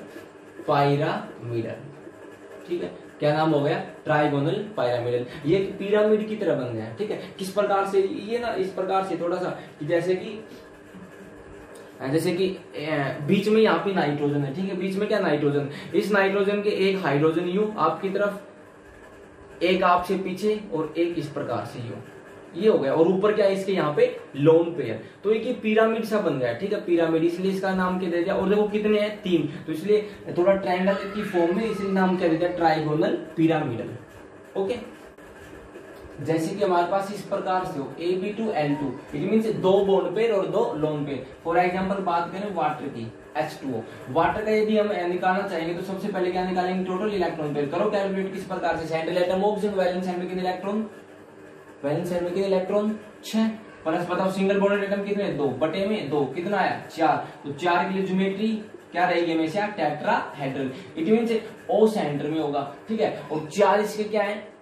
पायरामिडल, ठीक है। क्या नाम हो गया, ट्राइगोनल पायरामिडल। ये पिरामिड की तरह बन गया, ठीक है। किस प्रकार से, ये ना इस प्रकार से थोड़ा सा कि जैसे कि बीच में यहाँ पे नाइट्रोजन है, ठीक है, बीच में क्या नाइट्रोजन, इस नाइट्रोजन के एक हाइड्रोजन यू आपकी तरफ, एक आपसे पीछे, और एक इस प्रकार से यू, ये हो गया, और ऊपर क्या है इसके यहाँ पे लोन पेयर। तो एक पिरामिड सा बन गया, ठीक है, पिरामिड, इसलिए इसका नाम क्या दे दिया। और देखो कितने हैं, 3, तो इसलिए थोड़ा ट्रायंगल की फॉर्म में इसलिए नाम क्या दे दिया, ट्राइगोनल पिरामिडल। ओके, जैसे कि हमारे पास इस प्रकार से हो AB2L2, it means 2 bond pair और 2 लोन पेयर। फॉर एग्जांपल बात करें वाटर की, H2O, वाटर का यदि हम निकालना चाहेंगे तो सबसे पहले क्या निकालेंगे, टोटल इलेक्ट्रॉन पेयर। करो कैलकुलेट किस प्रकार से, central atom oxygen, valence shell में कितने इलेक्ट्रॉन, वैलेंस शेल में कितने इलेक्ट्रॉन, 6, प्लस बताओ सिंगल बॉन्डेड एटम कितने, 2 बटे में 2 कितना आया, 4। तो 4 के लिए ज्योमेट्री क्या रहेगी हमेशा, tetrahedral. It means O centre में होगा, ठीक है, और 4 इसके क्या है,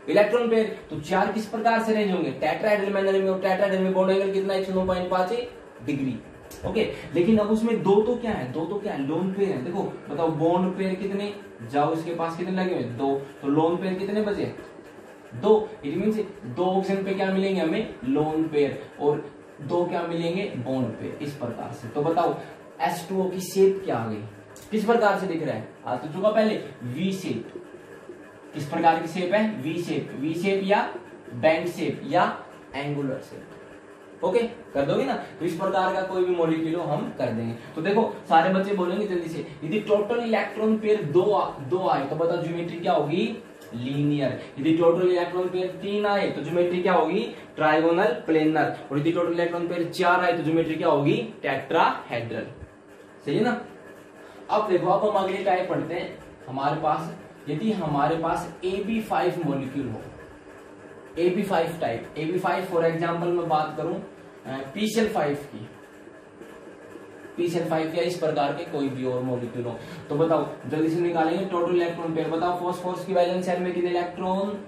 इलेक्ट्रॉन पेयर। तो 4 किस प्रकार से रेंज होंगे, टेट्राहेड्रल मैनर में, और टेट्राहेड्रल में बॉन्ड एंगल कितना, 109.5 डिग्री। ओके, लेकिन अब उसमें 2 तो क्या है, 2 तो क्या है, लोन पेयर है। देखो बताओ बॉन्ड पेयर कितने, जाओ इसके पास कितने लगे हुए, 2, तो लोन पेयर कितने बचे, 2। इट मींस 2 ऑक्सीजन पे क्या मिलेंगे हमें, लोन पेयर, और 2 क्या मिलेंगे, बॉन्ड पेयर, इस प्रकार से। तो बताओ H2O की शेप क्या आ गई, किस प्रकार से दिख रहा है, आ तो चुका पहले, V शेप। किस प्रकार की शेप है, वी शेप या बैंड शेप या एंगुलर शेप। ओके, कर दोगे ना, तो इस प्रकार का कोई भी मॉलिक्यूल हम कर देंगे। तो देखो सारे बच्चे बोलेंगे जल्दी से, यदि टोटल इलेक्ट्रॉन पेयर 2 आए तो बताओ ज्योमेट्री क्या होगी, लीनियर। यदि टोटल इलेक्ट्रॉन पेयर 3 आए तो ज्योमेट्री क्या होगी, ट्राइगोनल प्लेनर। और यदि टोटल इलेक्ट्रॉन पेयर 4 आए तो ज्योमेट्री क्या होगी, टेट्राहेड्रल। सही है ना। अब देखो, अब हम अगले टाइप पढ़ते हैं। हमारे पास यदि हमारे पास AB5 मॉलिक्यूल हो, AB5 type, AB5 for example मैं बात करूं PCl5 की, PCl5 या इस प्रकार के कोई भी और मॉलिक्यूल हो, तो बताओ जल्दी से निकालेंगे टोटल इलेक्ट्रॉन पेयर। बताओ फास्फोरस की वैलेंस शेल में कितने इलेक्ट्रॉन,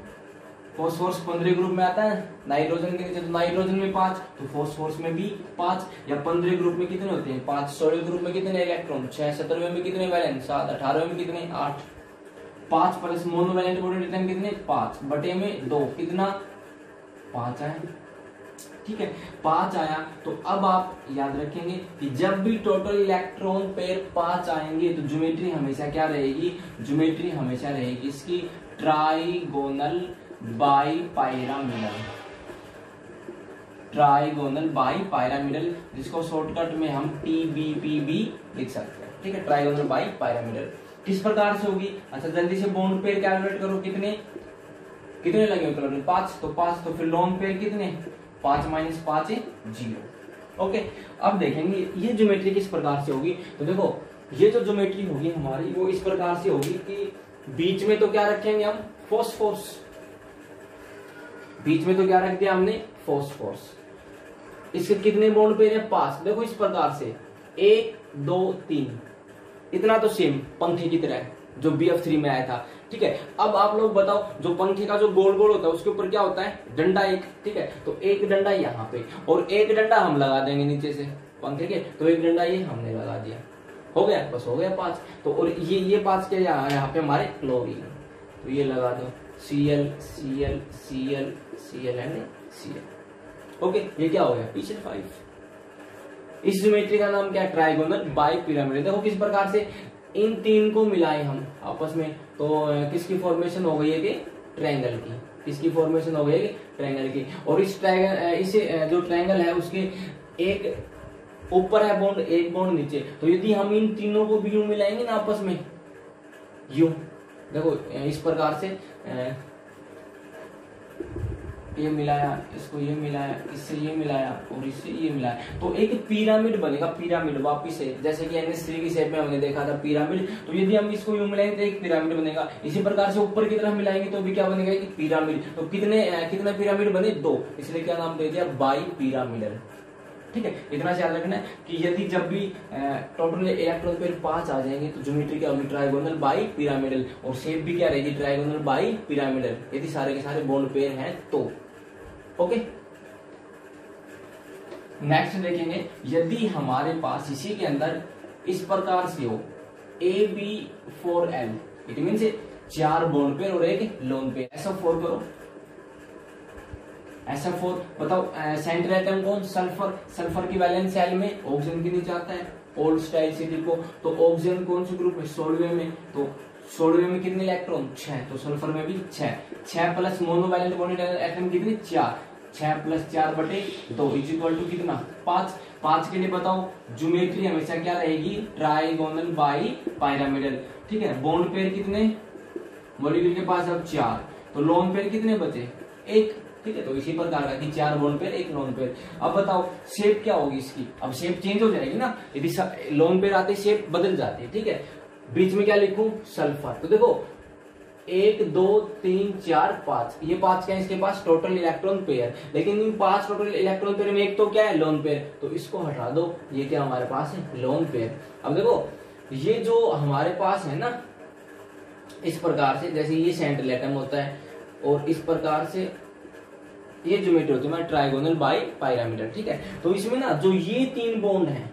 फास्फोरस 15 ग्रुप में आता है, नाइट्रोजन के नीचे, तो नाइट्रोजन में 5, तो फास्फोरस में भी 5, या 15 ग्रुप में कितने होते हैं 5, 16 ग्रुप में कितने इलेक्ट्रॉन 6, 17 में कितने वैलेंस 7, 18 में कितने 8, 5 प्लस मोनोवैलेंट प्रोटॉन कितने 5 बटे में 2 कितना 5 आया, ठीक है 5 आया। तो अब आप याद रखेंगे कि जब भी टोटल इलेक्ट्रॉन पेयर 5 आएंगे तो ज्योमेट्री हमेशा क्या रहेगी, ज्योमेट्री हमेशा रहेगी इसकी trigonal by pyramidal, trigonal by pyramidal, जिसको शॉर्टकट में हम TBPB लिख सकते हैं, ठीक है ट्राइगोनल बाई पायरामिडल। किस प्रकार से होगी, अच्छा जल्दी से बॉन्ड पेयर कैलकुलेट करो, कितने कितने लगे 5, तो 5, तो फिर लोन पेयर कितने 5 - 5 है 0। ओके, अब देखेंगे ये ज्योमेट्री किस प्रकार से होगी। तो देखो ये जो ज्योमेट्री होगी हमारी वो इस प्रकार से होगी कि बीच में तो क्या रखेंगे हम फॉस्फोरस, बीच में तो क्या रख दिया हमने फॉस्फोरस, इसके कितने बॉन्ड पेयर है 5। देखो इस प्रकार से 1 2 3, इतना तो सेम पंखे की तरह है जो BF3 में आया था, ठीक है। अब आप लोग बताओ जो पंखे का जो गोल गोल होता है उसके ऊपर क्या होता है डंडा एक, ठीक है, तो एक डंडा यहाँ पे और एक डंडा हम लगा देंगे नीचे से पंखे के, तो एक डंडा ये हमने लगा दिया, हो गया बस हो गया 5। तो और ये 5 के यहाँ पे हमारे क्लोरीन, तो ये लगा दो Cl Cl Cl Cl and Cl। Okay, ये क्या हो गया PCl5। इस ज्योमेट्री का नाम क्या है ट्राइगोनल बाई पिरामिड। देखो किस प्रकार से इन तीन को मिलाए हम आपस में, तो किसकी फॉर्मेशन हो गई है कि ट्रायंगल की, किसकी फॉर्मेशन हो गई है ट्रायंगल की। और इस ट्रायंगल, इस जो ट्रायंगल है उसके एक ऊपर है बॉन्ड, एक बॉन्ड नीचे, तो यदि हम इन तीनों को भी यूं मिलाएंगे ना आपस में यूं, देखो इस प्रकार से ये मिलाया, इसको ये मिलाया, इससे ये मिलाया और इससे ये मिलाया, तो एक पिरामिड बनेगा। पिरामिड वापिस से जैसे कि NH3 की शेप में हमने देखा था पिरामिड, तो यदि हम इसको यूं मिलाएंगे तो एक पिरामिड बनेगा। इसी प्रकार से ऊपर की तरफ मिलाएंगे तो भी क्या बनेगा कि पिरामिड। तो कितने पिरामिड बने 2, इसलिए क्या नाम दे दिया बाई पिरामिडल, ठीक है। इतना याद रखना है कि यदि जब भी टोटल इलेक्ट्रॉन पेयर 5 आ जाएंगे तो ज्योमेट्री क्या होगी ट्राइगोनल बाई पिरामिडल, और शेप भी क्या रहेगी ट्राइगोनल बाई पिरामिडल, यदि सारे के सारे बॉन्ड पेयर हैं तो। ओके, नेक्स्ट देखेंगे यदि हमारे पास इसी के अंदर इस प्रकार से हो AB4L, it means 4 bond pair और एक लोन पेयर। SO4 करो, SO4 बताओ सेंटर एटम कौन सल्फर, सल्फर की वैलेंस शेल में ऑक्सीजन के नीचे आता है ओल्ड स्टाइल से लिखो, तो ऑक्सीजन कौन से ग्रुप में 16वें में, तो 16वें में कितने इलेक्ट्रॉन 6, तो सल्फर में भी 6 प्लस मोनोवैलेंट बॉन्डेड एटम कितने 4, 6 + 4 बटे 2 इक्वल टू कितना 5 के लिए बताओ ज्योमेट्री हमेशा क्या रहेगी ट्राइगोनल बाई पायरामिडल, ठीक है। बॉन्ड पेयर कितने मॉलिक्यूल के पास अब 4, तो लोन पेयर कितने बचे 1, ठीक है। तो इसी प्रकार का कि 4 बॉन्ड पेयर 1 लोन पेयर। अब बताओ शेप क्या होगी इसकी, अब शेप चेंज हो जाएगी ना, यदि लोन पेयर आते शेप बदल जाती है, ठीक है। बीच में क्या लिखूं सल्फर, तो देखो 1 2 3 4 5, ये 5 क्या है इसके पास टोटल इलेक्ट्रॉन पेयर, लेकिन इन 5 टोटल इलेक्ट्रॉन पेयर में एक तो क्या है लोन पेयर, तो इसको हटा दो, ये क्या हमारे पास है लोन पेयर। अब देखो ये जो हमारे पास है ना इस प्रकार से, जैसे ये सेंट्रल एटम होता है और इस प्रकार से ये ज्योमेट्री होती है ट्राइगोनल बाई पिरामिडल, ठीक है। तो इसमें ना जो ये 3 बॉन्ड है,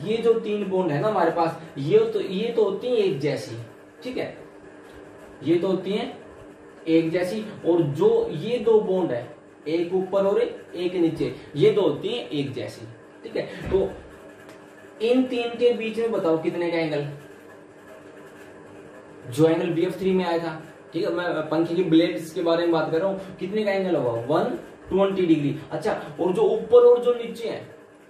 ये जो 3 बॉन्ड है ना हमारे पास, ये तो होती है एक जैसी, ठीक है, ये तो होती है एक जैसी, और जो ये 2 बॉन्ड है एक ऊपर और एक नीचे, ये 2 होती है एक जैसी, ठीक है। तो इन 3 के बीच में बताओ कितने का एंगल, जो एंगल BF3 में आया था, ठीक है, मैं पंखे की ब्लेड्स के बारे में बात कर रहा हूं, कितने का एंगल होगा 120 डिग्री। अच्छा, और जो ऊपर और जो नीचे है,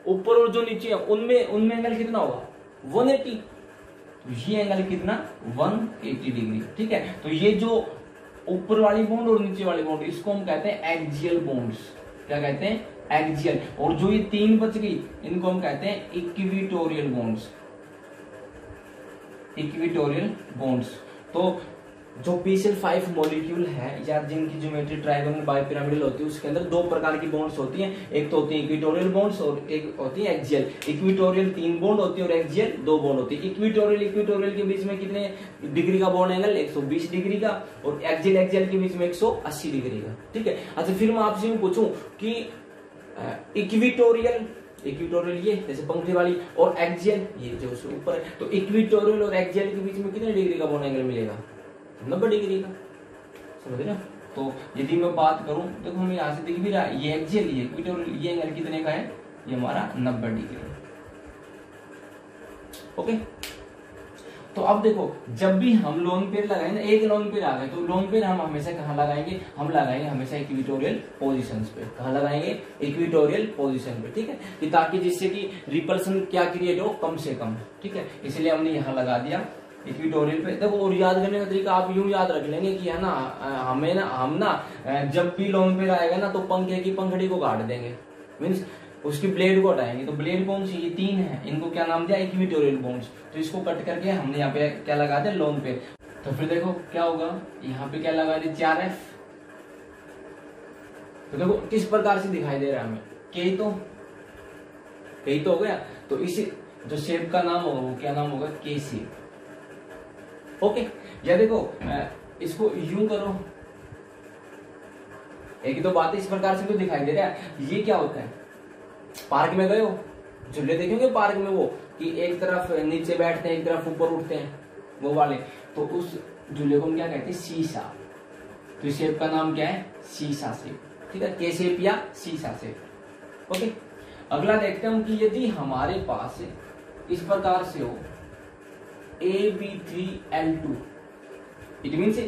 ऊपर और जो नीचे है उनमें एंगल कितना होगा 180, तो ये एंगल कितना 180 डिग्री, ठीक है। तो ये जो ऊपर वाली बॉन्ड और नीचे वाली बॉन्ड इसको हम कहते हैं एक्सियल बॉन्ड्स, क्या कहते हैं एक्सियल, और जो ये 3 बच गई इनको हम कहते हैं इक्विटोरियल बॉन्ड्स, इक्विटोरियल बॉन्ड्स। तो जो PCl5 मॉलिक्यूल है या जिनकी ज्योमेट्री ट्राइगोनल बाइपिरामिडल होती है उसके अंदर दो प्रकार की बॉन्ड्स होती हैं। एक तो होती है इक्विटोरियल बॉन्ड्स और एक होती है एक्सियल। इक्विटोरियल 3 बॉन्ड होती है और एक्सियल 2 बॉन्ड होती है। इक्विटोरियल के बीच में कितने डिग्री का बॉन्ड एंगल? 120 डिग्री का। और एक्सियल के बीच में 180 डिग्री का। ठीक है। अच्छा फिर मैं आपसे पूछूं कि इक्विटोरियल ये जैसे पंखड़ी वाली और एक्सियल ये जो ऊपर है, तो इक्विटोरियल और एक्सियल के बीच में कितने डिग्री का बॉन्ड एंगल मिलेगा? 90 डिग्री का। समझ रहे हो? तो यदि मैं बात करूं, देखो हमें यहां से दिख भी रहा है ये एक्सियल ये इक्विटोरियल, ये एंगल कितने का है? ये हमारा 90 डिग्री। ओके। तो अब देखो जब भी हम लोन पेयर लगाएंगे ना, एक लोन पेयर आ गए तो लोन पेयर हम हमेशा कहाँ लगाएंगे? हम लगाएंगे हमेशा इक्विटोरियल पोजीशंस पे। कहाँ लगाएंगे? इक्विटोरियल पोजीशन पे। ठीक है, कि ताकि जिससे कि रिपल्सन क्या क्रिएट हो? कम से कम। ठीक है, इसलिए हमने यहाँ लगा दिया इक्विटोरियल पे। देखो और याद करने का तरीका आप यूं याद रख लेंगे कि है ना, हम ना जब भी लोन पेयर आएगा ना तो पंखे की पंखड़ी को काट देंगे, मीन्स उसकी ब्लेड को हटाएंगे। तो ब्लेड कौन सी? ये 3 है, इनको क्या नाम दिया? Equatorial bonds. तो इसको कट करके हमने यहाँ पे क्या लगा दिया? Lone pair. तो फिर देखो क्या होगा, यहाँ पे क्या लगा दिया? 4F। तो देखो किस प्रकार से दिखाई दे रहा है हमें? कई तो हो गया। तो इस जो शेप का नाम होगा वो क्या नाम होगा? के शेप। ओके। या देखो इसको यूं करो, एक ही तो बात है, इस प्रकार से तो दिखाई दे रहा है। ये क्या होता है? पार्क में गए हो, झूले देखेंगे पार्क में, वो कि एक तरफ नीचे बैठते हैं एक तरफ ऊपर उठते हैं, वो वाले। तो उस झूले को हम क्या कहते हैं? शीशा। तो इस शेप का नाम क्या है? शीशा शेप। ठीक है, के शेप या शीशा शेप। ओके। अगला देखते हैं हम कि यदि हमारे पास इस प्रकार से हो AB3L2, इट मीन्स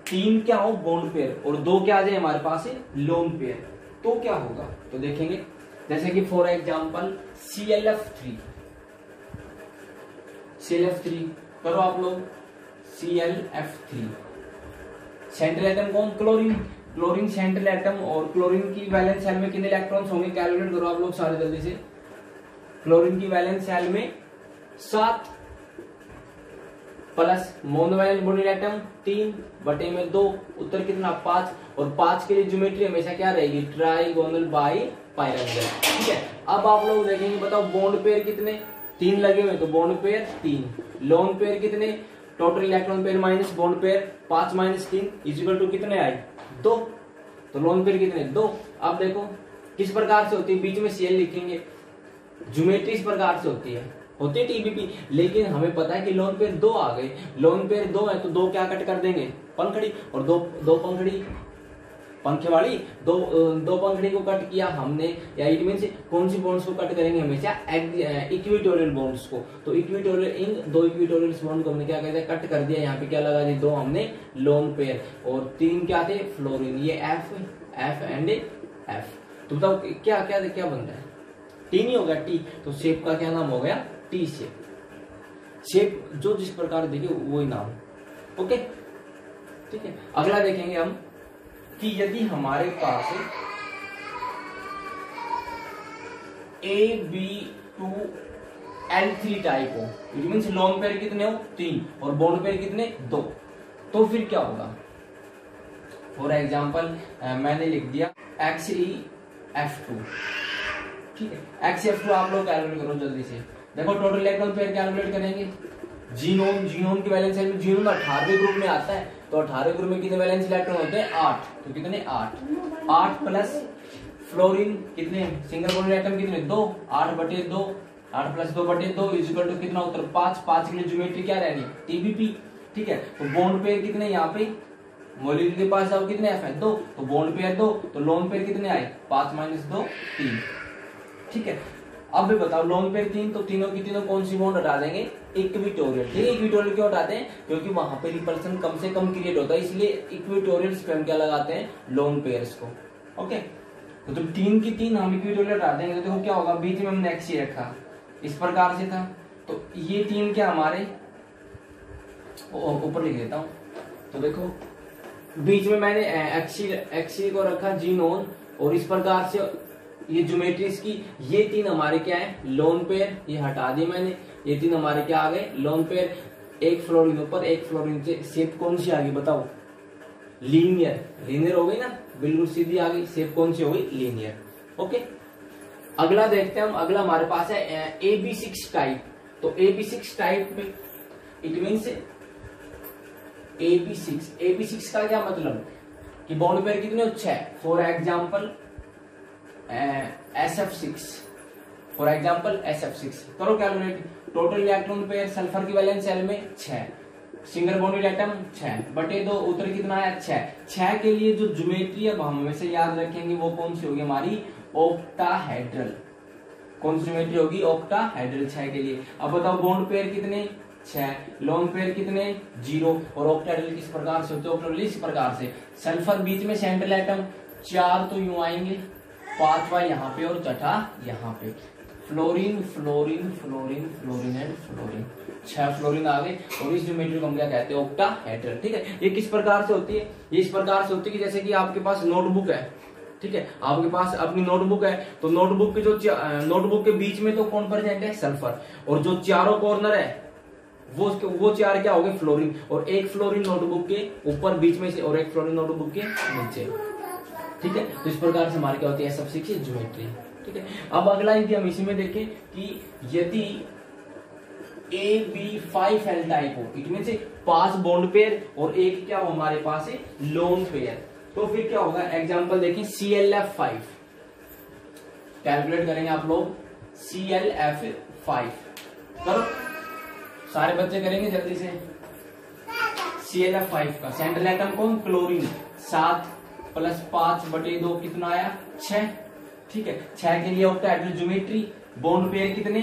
3 क्या हो? बॉन्ड पेयर, और 2 क्या आ जाए हमारे पास? Lone pair. तो क्या होगा? तो देखेंगे जैसे कि फॉर एग्जाम्पल ClF3 करो आप लोग। ClF3 सेंट्रल एटम कौन? Chlorine central atom. और क्लोरीन की वैलेंस शेल में कितने इलेक्ट्रॉन्स होंगे? कैलकुलेट करो आप लोग सारे जल्दी से। क्लोरीन की वैलेंस शेल में 7 प्लस मोनोवैलेंट बॉन्डेड एटम 3/2, उत्तर कितना? 5। और 5 के लिए ज्योमेट्री हमेशा क्या रहेगी? Trigonal bipyramidal. ठीक है। अब आप लोग देखेंगे, बताओ बॉन्ड पेयर कितने? 3 लगे हुए, तो बॉन्ड पेयर 3। लोन पेयर कितने? Total electron pair minus bond pair 5 - 3 equal to कितने आए? 2। तो लोन पेयर कितने? 2। अब देखो किस प्रकार से होती है? बीच में Cl लिखेंगे। ज्योमेट्री इस प्रकार से होती है TBP। लेकिन हमें पता है कि लोन पेयर 2 आ गए। लोन पेयर 2 है तो 2 क्या कट कर देंगे? पंखड़ी। और दो पंखड़ी पंखे वाली, दो पंखड़ी को कट किया हमने, या इट मींस कौन सी बॉन्ड्स को कट करेंगे? हमेशा इक्विटोरियल बॉन्ड्स को। तो इक्विटोरियल इन 2 इक्विटोरियल बॉन्ड को हमने क्या कहते हैं? कट कर दिया। यहाँ पे क्या लगा दिया? 2 हमने लोन पेयर, और 3 क्या थे? फ्लोरीन। ये F एंड F। तो बताओ क्या बन रहा है? T नहीं होगा? T। तो शेप का क्या नाम हो गया? T शेप जो जिस प्रकार देखे वही नाम। ओके, ठीक है। अगला देखेंगे हम कि यदि हमारे पास AB2L3 टाइप हो, इट मींस लोन पेयर कितने हो? 3 और बॉन्ड पेयर कितने? 2। तो फिर क्या होगा? फॉर एग्जाम्पल मैंने लिख दिया XeF2। ठीक है, XeF2 आप लोग कैलकुलेट करो जल्दी से। देखो टोटल इलेक्ट्रॉन पेयर कैलकुलेट करेंगे। जीनोन की वैलेंस में जीनोन 18वें ग्रुप में आता है, तो 18वें ग्रुप में कितने वैलेंस इलेक्ट्रॉन होते हैं? 8। तो कितने? 8 प्लस फ्लोरीन कितने? सिंगल बॉन्डेड एटम कितने? 2। 8/2, 8 प्लस 2/2 इक्वल टू कितना? उत्तर 5। 5 के लिए ज्योमेट्री क्या रहनी? TBP। ठीक है। तो बॉन्ड पेयर कितने? यहाँ पे मॉलिक्यूल के पास अब कितने F है? 2। तो बॉन्ड पेयर 2, तो लोन पेयर कितने आए? 5 - 2 3। ठीक है। अब भी बताओ लोन पेयर 3, तो तीनों की तीनों कौन सी बॉन्ड हटा देंगे? इक्विटोरियल। ठीक है, इक्विटोरियल क्यों हटाते हैं? क्योंकि वहां पे रिपल्सन कम से कम क्रिएट होता है, इसलिए इक्विटोरियल पे हम क्या लगाते हैं? लोन पेयर्स को। ओके, तो 3 की 3 हम इक्विटोरियल हटा देंगे, तो देखो क्या होगा? बीच में हमने X रखा, इस प्रकार से था। तो ये 3 क्या हमारे ऊपर लिख देता हूं। तो देखो बीच में मैंने X को रखा जीनोन, और इस प्रकार से ये ज्योमेट्रीज की ये 3 हमारे क्या है? Lone pair. ये हटा दी मैंने, ये 3 हमारे क्या आ गए? Lone pair. एक फ्लोरीन ऊपर एक फ्लोरीन नीचे, शेप कौन सी आ गई बताओ? लीनियर। लीनियर हो गई ना, बिल्कुल सीधी आ गई, शेप कौन सी हो गई? लीनियर। ओके, अगला देखते हैं हम। अगला हमारे पास है AB6 टाइप। तो AB6 टाइप में इट मीन्स AB6 का क्या मतलब कि बॉन्ड पेयर कितने? 6। फॉर एग्जाम्पल SF6 करो calculate. Total electron pair sulphur की वैलेंस शेल में 6, सिंगल बॉन्डेड एटम 6 बटे 2 उत्तर कितना है? 6 के लिए जो ज्योमेट्री अब हम हमेशा याद रखेंगे वो कौन सी होगी? हमारी ऑक्टाहेड्रल। कौन सी ज्योमेट्री होगी? ऑक्टाहेड्रल 6 के लिए। अब बताओ बॉन्ड पेयर कितने? 6, लोन पेयर कितने? 0। और ऑक्टाहेड्रल किस प्रकार से होते हैं? ऑक्टाहेड्रल इस प्रकार से, सल्फर बीच में सेंट्रल एटम, 4 तो यूं आएंगे, 5वां यहाँ पे और छठा यहाँ पे। Fluorine fluorine fluorine fluorine and fluorine, 6 fluorine आ गए। और इस ज्योमेट्री को हम क्या कहते हैं? ऑक्टाहेड्रल। ठीक है, ये किस प्रकार से होती है? ये इस प्रकार से होती है कि जैसे कि आपके पास नोटबुक है, ठीक है, आपके पास अपनी नोटबुक है, तो नोटबुक के जो नोटबुक के बीच में तो कौन प्रेजेंट है? सल्फर। और जो चारों कॉर्नर है वो 4 क्या हो गए? फ्लोरीन। और एक फ्लोरीन नोटबुक के ऊपर बीच में से और एक फ्लोरीन नोटबुक के नीचे। ठीक है, तो इस प्रकार से हमारी क्या होती है? SF6 geometry. ठीक है, अब अगला यदि हम इसी में देखें कि यदि AB5L टाइप हो, इट मीन से 5 बॉन्ड पेयर और एक क्या हो हमारे पास है? लोन पेयर, तो फिर क्या होगा? एग्जांपल देखें, ClF5 कैलकुलेट करेंगे आप लोग। ClF5 करो, सारे बच्चे करेंगे जल्दी से। ClF5 का सेंट्रल एटम कौन? क्लोरीन। 7 + 5 बटे 2 कितना आया? 6। ठीक है, 6 के लिए ऑक्टाहेड्रल ज्योमेट्री। बॉन्ड पेयर कितने?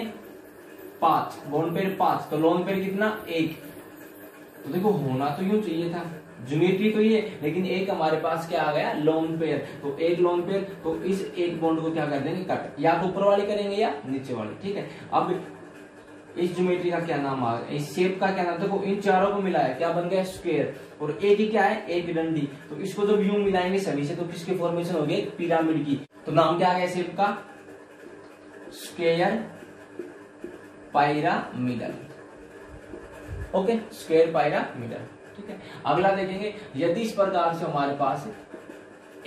5, बॉन्ड पेयर 5, तो लोन पेयर कितना? 1। तो देखो होना तो यूं चाहिए था, ज्योमेट्री तो ये, लेकिन एक हमारे पास क्या आ गया? Lone pair. तो एक लोन पेयर, तो इस एक बॉन्ड को क्या कर देंगे? कट, या तो ऊपर वाली करेंगे या नीचे वाली। ठीक है, अब इस ज्योमेट्री का क्या नाम आ गया? इस शेप का क्या नाम? देखो इन चारों को मिलाया, क्या बन गया? स्क्वायर। और एक ही क्या है? एक डंडी। तो इसको जब यूं मिलाएंगे सभी से, तो किसकी फॉर्मेशन हो गई? पिरामिड की। तो नाम क्या आ गया शेप का? Square pyramidal. Okay, square pyramidal. ठीक है, अगला देखेंगे, यदि इस प्रकार से हमारे पास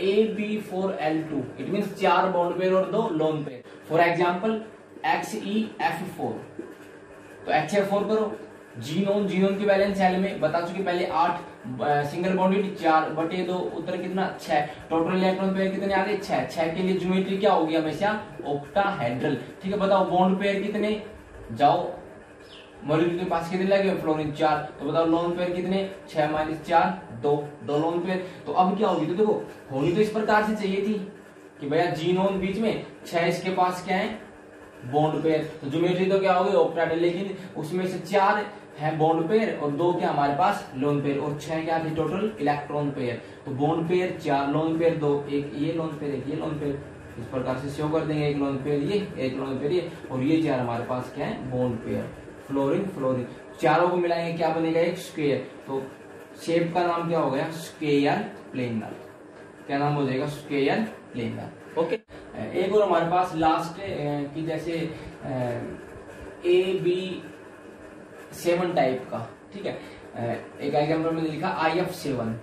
AB4L2, it mean 4 bond pair और 2 lone pair. For example XeF4, तो XeF4 करो। जीनोन की वैलेंस शेल में बता चुके पहले 8, सिंगल बॉन्डेड 4 बटे 2 उत्तर कितना? 6। टोटल इलेक्ट्रॉन पेयर कितने आ गए? 6 के लिए ज्योमेट्री क्या होगी हमेशा? ऑक्टाहेड्रल। ठीक है, बताओ बॉन्ड पेयर कितने? जाओ, मॉलिक्यूल के पास कितने लगे? फ्लोरीन 4, तो बताओ लोन पेयर कितने? 6 - 4 2 लोन पेयर। तो अब क्या होगी? तो देखो होनी तो इस प्रकार से चाहिए थी कि भैया जीनोन बीच में, 6 इसके पास क्या है? Bond pair. तो ज्योमेट्री तो क्या होगी? ऑक्टाहेड्रल, लेकिन उसमें से 4 है बॉन्ड पेयर और 2 क्या हमारे पास? Lone pair. और 6 क्या थे टोटल? Electron pair. तो बॉन्ड पेयर 4, लोन पेयर 2, एक ये लोन पेयर एक ये लोन पेयर। इस प्रकार से शो कर देंगे, एक लोन पेयर ये, एक लोन पेयर ये, और ये 4 हमारे पास क्या है? Bond pair. फ्लोरीन फ्लोरीन, चारों को मिलाएंगे क्या बनेगा? एक स्क्वायर। तो शेप का नाम क्या हो गया? Square planar. क्या नाम हो जाएगा? Square planar. ओके, एक और हमारे पास लास्ट की जैसे AB7 टाइप का। ठीक है, एक एग्जाम्पल में लिखा IF7।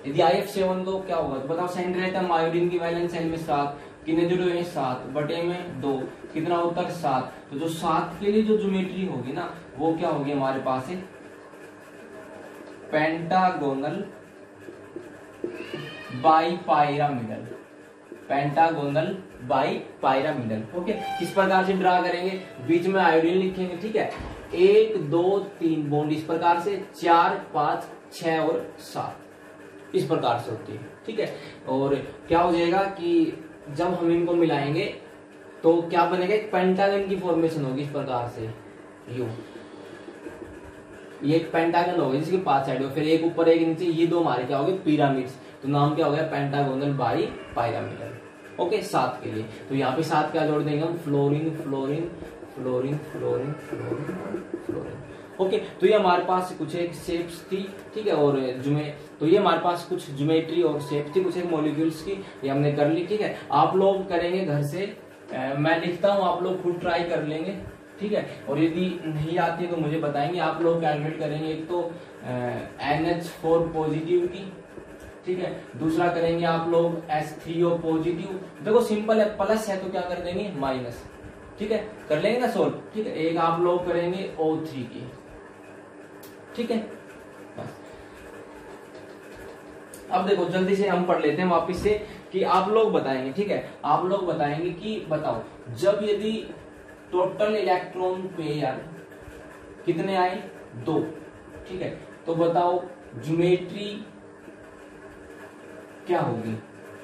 यदि IF7 तो क्या होगा? तो बताओ सेंट्रल एटम आयोडीन की वैलेंस शेल में 7, कितने जुड़े हुए? 7 बटे में 2, कितना उत्तर? 7। तो जो 7 के लिए जो ज्योमेट्री होगी ना, वो क्या होगी हमारे पास है? पेंटागोनल बाइपायरामिडल। पेंटागोनल बाइपायरामिडल। ओके, किस प्रकार से ड्रा करेंगे? बीच में आयोडीन लिखेंगे। ठीक है, 1 2 3 बॉन्ड इस प्रकार से, 4 5 6 और 7 इस प्रकार से होती है। ठीक है, और क्या हो जाएगा कि जब हम इनको मिलाएंगे तो क्या बनेगा? एक पेंटागन की फॉर्मेशन होगी इस प्रकार से। ये एक पेंटागन होगा जिसकी 5 साइड हो, फिर एक ऊपर एक नीचे, ये 2 हमारे क्या हो गए? पिरामिड्स। तो नाम क्या हो गया? पेंटागोनल बाइपायरामिडल। ओके, 7 के लिए। तो यहाँ पे 7 क्या जोड़ देंगे हम? Fluorine fluorine fluorine fluorine fluorine fluorine. Okay, तो ये हमारे पास कुछ एक शेप्स थी। ठीक है, और तो ये हमारे पास कुछ ज्योमेट्री और शेप थी कुछ एक मॉलिक्यूल्स की, ये हमने कर ली। ठीक है, आप लोग करेंगे घर से, मैं लिखता हूँ, आप लोग खुद ट्राई कर लेंगे। ठीक है। और यदि नहीं आती है तो मुझे बताएंगे, आप लोग कैलकुलेट करेंगे। एक तो NH4 पॉजिटिव की, ठीक है, दूसरा करेंगे आप लोग H3O पॉजिटिव। देखो सिंपल है, प्लस है तो क्या कर देंगे माइनस, ठीक है, कर लेंगे ना सोल्व, ठीक है। एक आप लोग करेंगे O3 की, ठीक है। बस अब देखो जल्दी से हम पढ़ लेते हैं वापिस से कि आप लोग बताएंगे, ठीक है, आप लोग बताएंगे कि बताओ जब यदि टोटल इलेक्ट्रॉन पेयर कितने आए 2, ठीक है, तो बताओ ज्योमेट्री क्या होगी,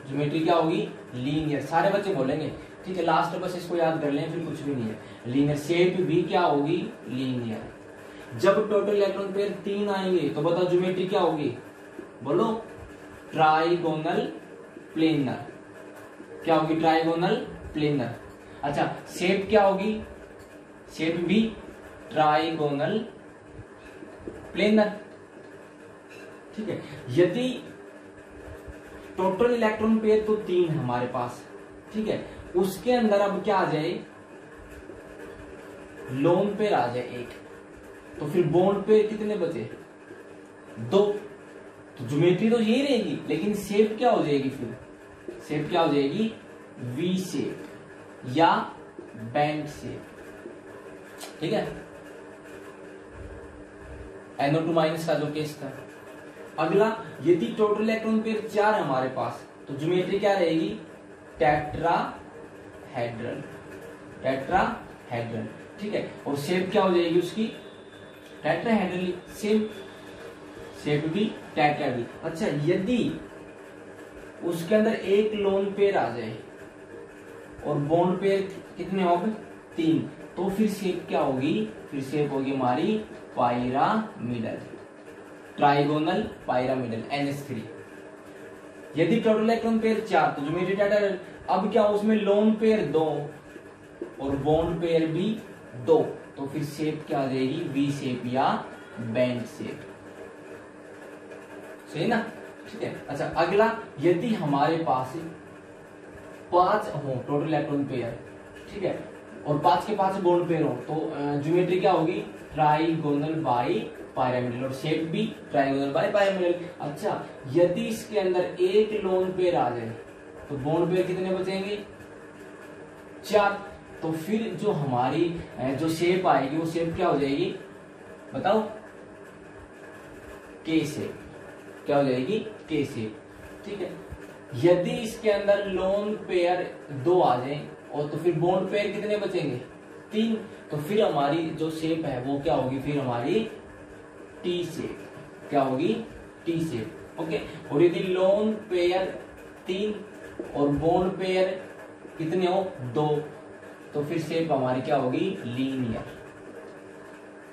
ज्योमेट्री क्या होगी लीनियर। सारे बच्चे बोलेंगे, ठीक है, लास्ट बस इसको याद कर लें, फिर कुछ भी नहीं है। लीनियर शेप भी क्या होगी लीनियर। जब टोटल इलेक्ट्रॉन पेयर 3 आएंगे तो बताओ ज्योमेट्री क्या होगी, बोलो ट्राइगोनल प्लेनर। क्या होगी ट्राइगोनल प्लेनर। अच्छा शेप क्या होगी, शेप भी ट्राइगोनल प्लेनर, ठीक है। यदि टोटल इलेक्ट्रॉन पेयर तो 3 हमारे पास, ठीक है, उसके अंदर अब क्या आ जाए लोन पेयर आ जाए 1, तो फिर बॉन्ड पेयर कितने बचे 2। तो ज्योमेट्री तो यही रहेगी, लेकिन शेप क्या हो जाएगी, फिर शेप क्या हो जाएगी वी शेप या बैंड शेप, ठीक है। NO2 माइनस का जो केस था। अगला यदि टोटल इलेक्ट्रॉन पेयर 4 हमारे पास, तो ज्योमेट्री क्या रहेगी टेट्राहेड्रल, टेट्राहेड्रल, ठीक है। और शेप क्या हो जाएगी उसकी टेट्राहेड्रल, शेप भी टेट्राहेड्रल। अच्छा यदि उसके अंदर एक लोन पेयर आ जाए और बॉन्ड पेयर कितने हो गए 3, तो फिर शेप क्या होगी, फिर शेप होगी हमारी पायरामिडल, ट्राइगोनल पायरामिडल NH3। यदि टोटल इलेक्ट्रॉन पेयर 4 तो ज्योमेट्री टेट्राहेड्रल। अब क्या उसमें लोन पेयर 2 और बॉन्ड पेयर भी 2, तो फिर शेप क्या आ जाएगी वी शेप या बैंड शेप, सही ना, ठीक है। अच्छा अगला यदि हमारे पास 5 हो टोटल इलेक्ट्रॉन पेयर, ठीक है, और 5 के 5 बॉन्ड पेयर हो, तो ज्योमेट्री क्या होगी ट्राइगोनल बाई पायरामिडल, और शेप भी ट्राइगोनल बाई पायरामिडल। अच्छा यदि इसके अंदर एक लोन पेयर आ जाए तो बॉन्ड पेयर कितने बचेंगे 4, तो फिर जो हमारी जो शेप आएगी वो शेप क्या हो जाएगी बताओ के शेप, क्या हो जाएगी के शेप, ठीक है। यदि इसके अंदर लोन पेयर 2 आ जाए और तो फिर बॉन्ड पेयर कितने बचेंगे 3, तो फिर हमारी जो शेप है वो क्या होगी फिर हमारी टी शेप, क्या होगी टी शेप, ओके। और यदि लोन पेयर 3 और बॉन्ड पेयर कितने हो 2, तो फिर शेप हमारी क्या होगी लीनियर।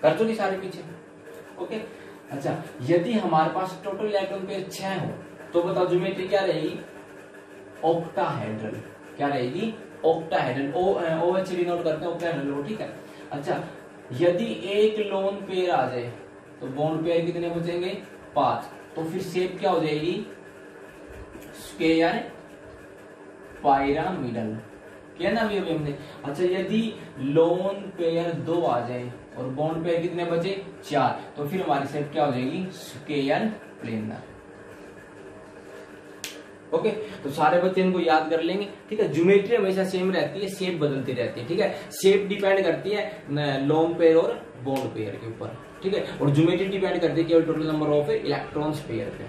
कर चुकी सारे पीछे, ओके। अच्छा यदि हमारे पास टोटल इलेक्ट्रॉन पेयर 6 हो तो बताओ ज्योमेट्री क्या रहेगी ऑक्टाहेड्रल, क्या रहेगी ऑक्टाहेड्रल, OH डिनोट करते हैं ऑक्टाहेड्रल हो, ठीक है। अच्छा यदि एक लोन पेयर आ जाए तो बॉन्ड पेयर कितने बचेंगे 5, तो फिर शेप क्या हो जाएगी स्क्वायर पायरामिडल, क्या ना अभी हमने। अच्छा यदि लोन पेयर 2 आ जाए और बॉन्ड पेयर कितने बचे 4, तो फिर हमारी शेप क्या हो जाएगी स्क्वायर प्लेनर, ओके। तो सारे बच्चे इनको याद कर लेंगे, ठीक है। ज्योमेट्री हमेशा सेम रहती है, शेप बदलती रहती है, ठीक है। शेप डिपेंड करती है लोन पेयर और बॉन्ड पेयर के ऊपर, ठीक है, और ज्योमेट्री डिपेंड करती है केवल total number of electrons pair पे,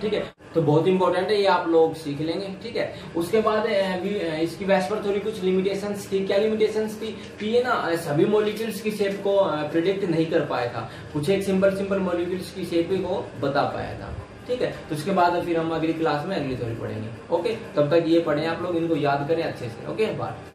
ठीक है। तो बहुत इंपॉर्टेंट है, ये आप लोग सीख लेंगे, ठीक है। उसके बाद इसकी बेस पर थोड़ी कुछ लिमिटेशंस थी। क्या लिमिटेशंस थी कि ये ना सभी मॉलिक्यूल्स की शेप को प्रिडिक्ट नहीं कर पाया था, कुछ एक सिंपल मॉलिक्यूल्स की शेप को बता पाया था, ठीक है। तो उसके बाद फिर हम अगली क्लास में अगली थ्योरी पढ़ेंगे, ओके। तब तक ये पढ़े आप लोग, इनको याद करें अच्छे से, ओके। बाय।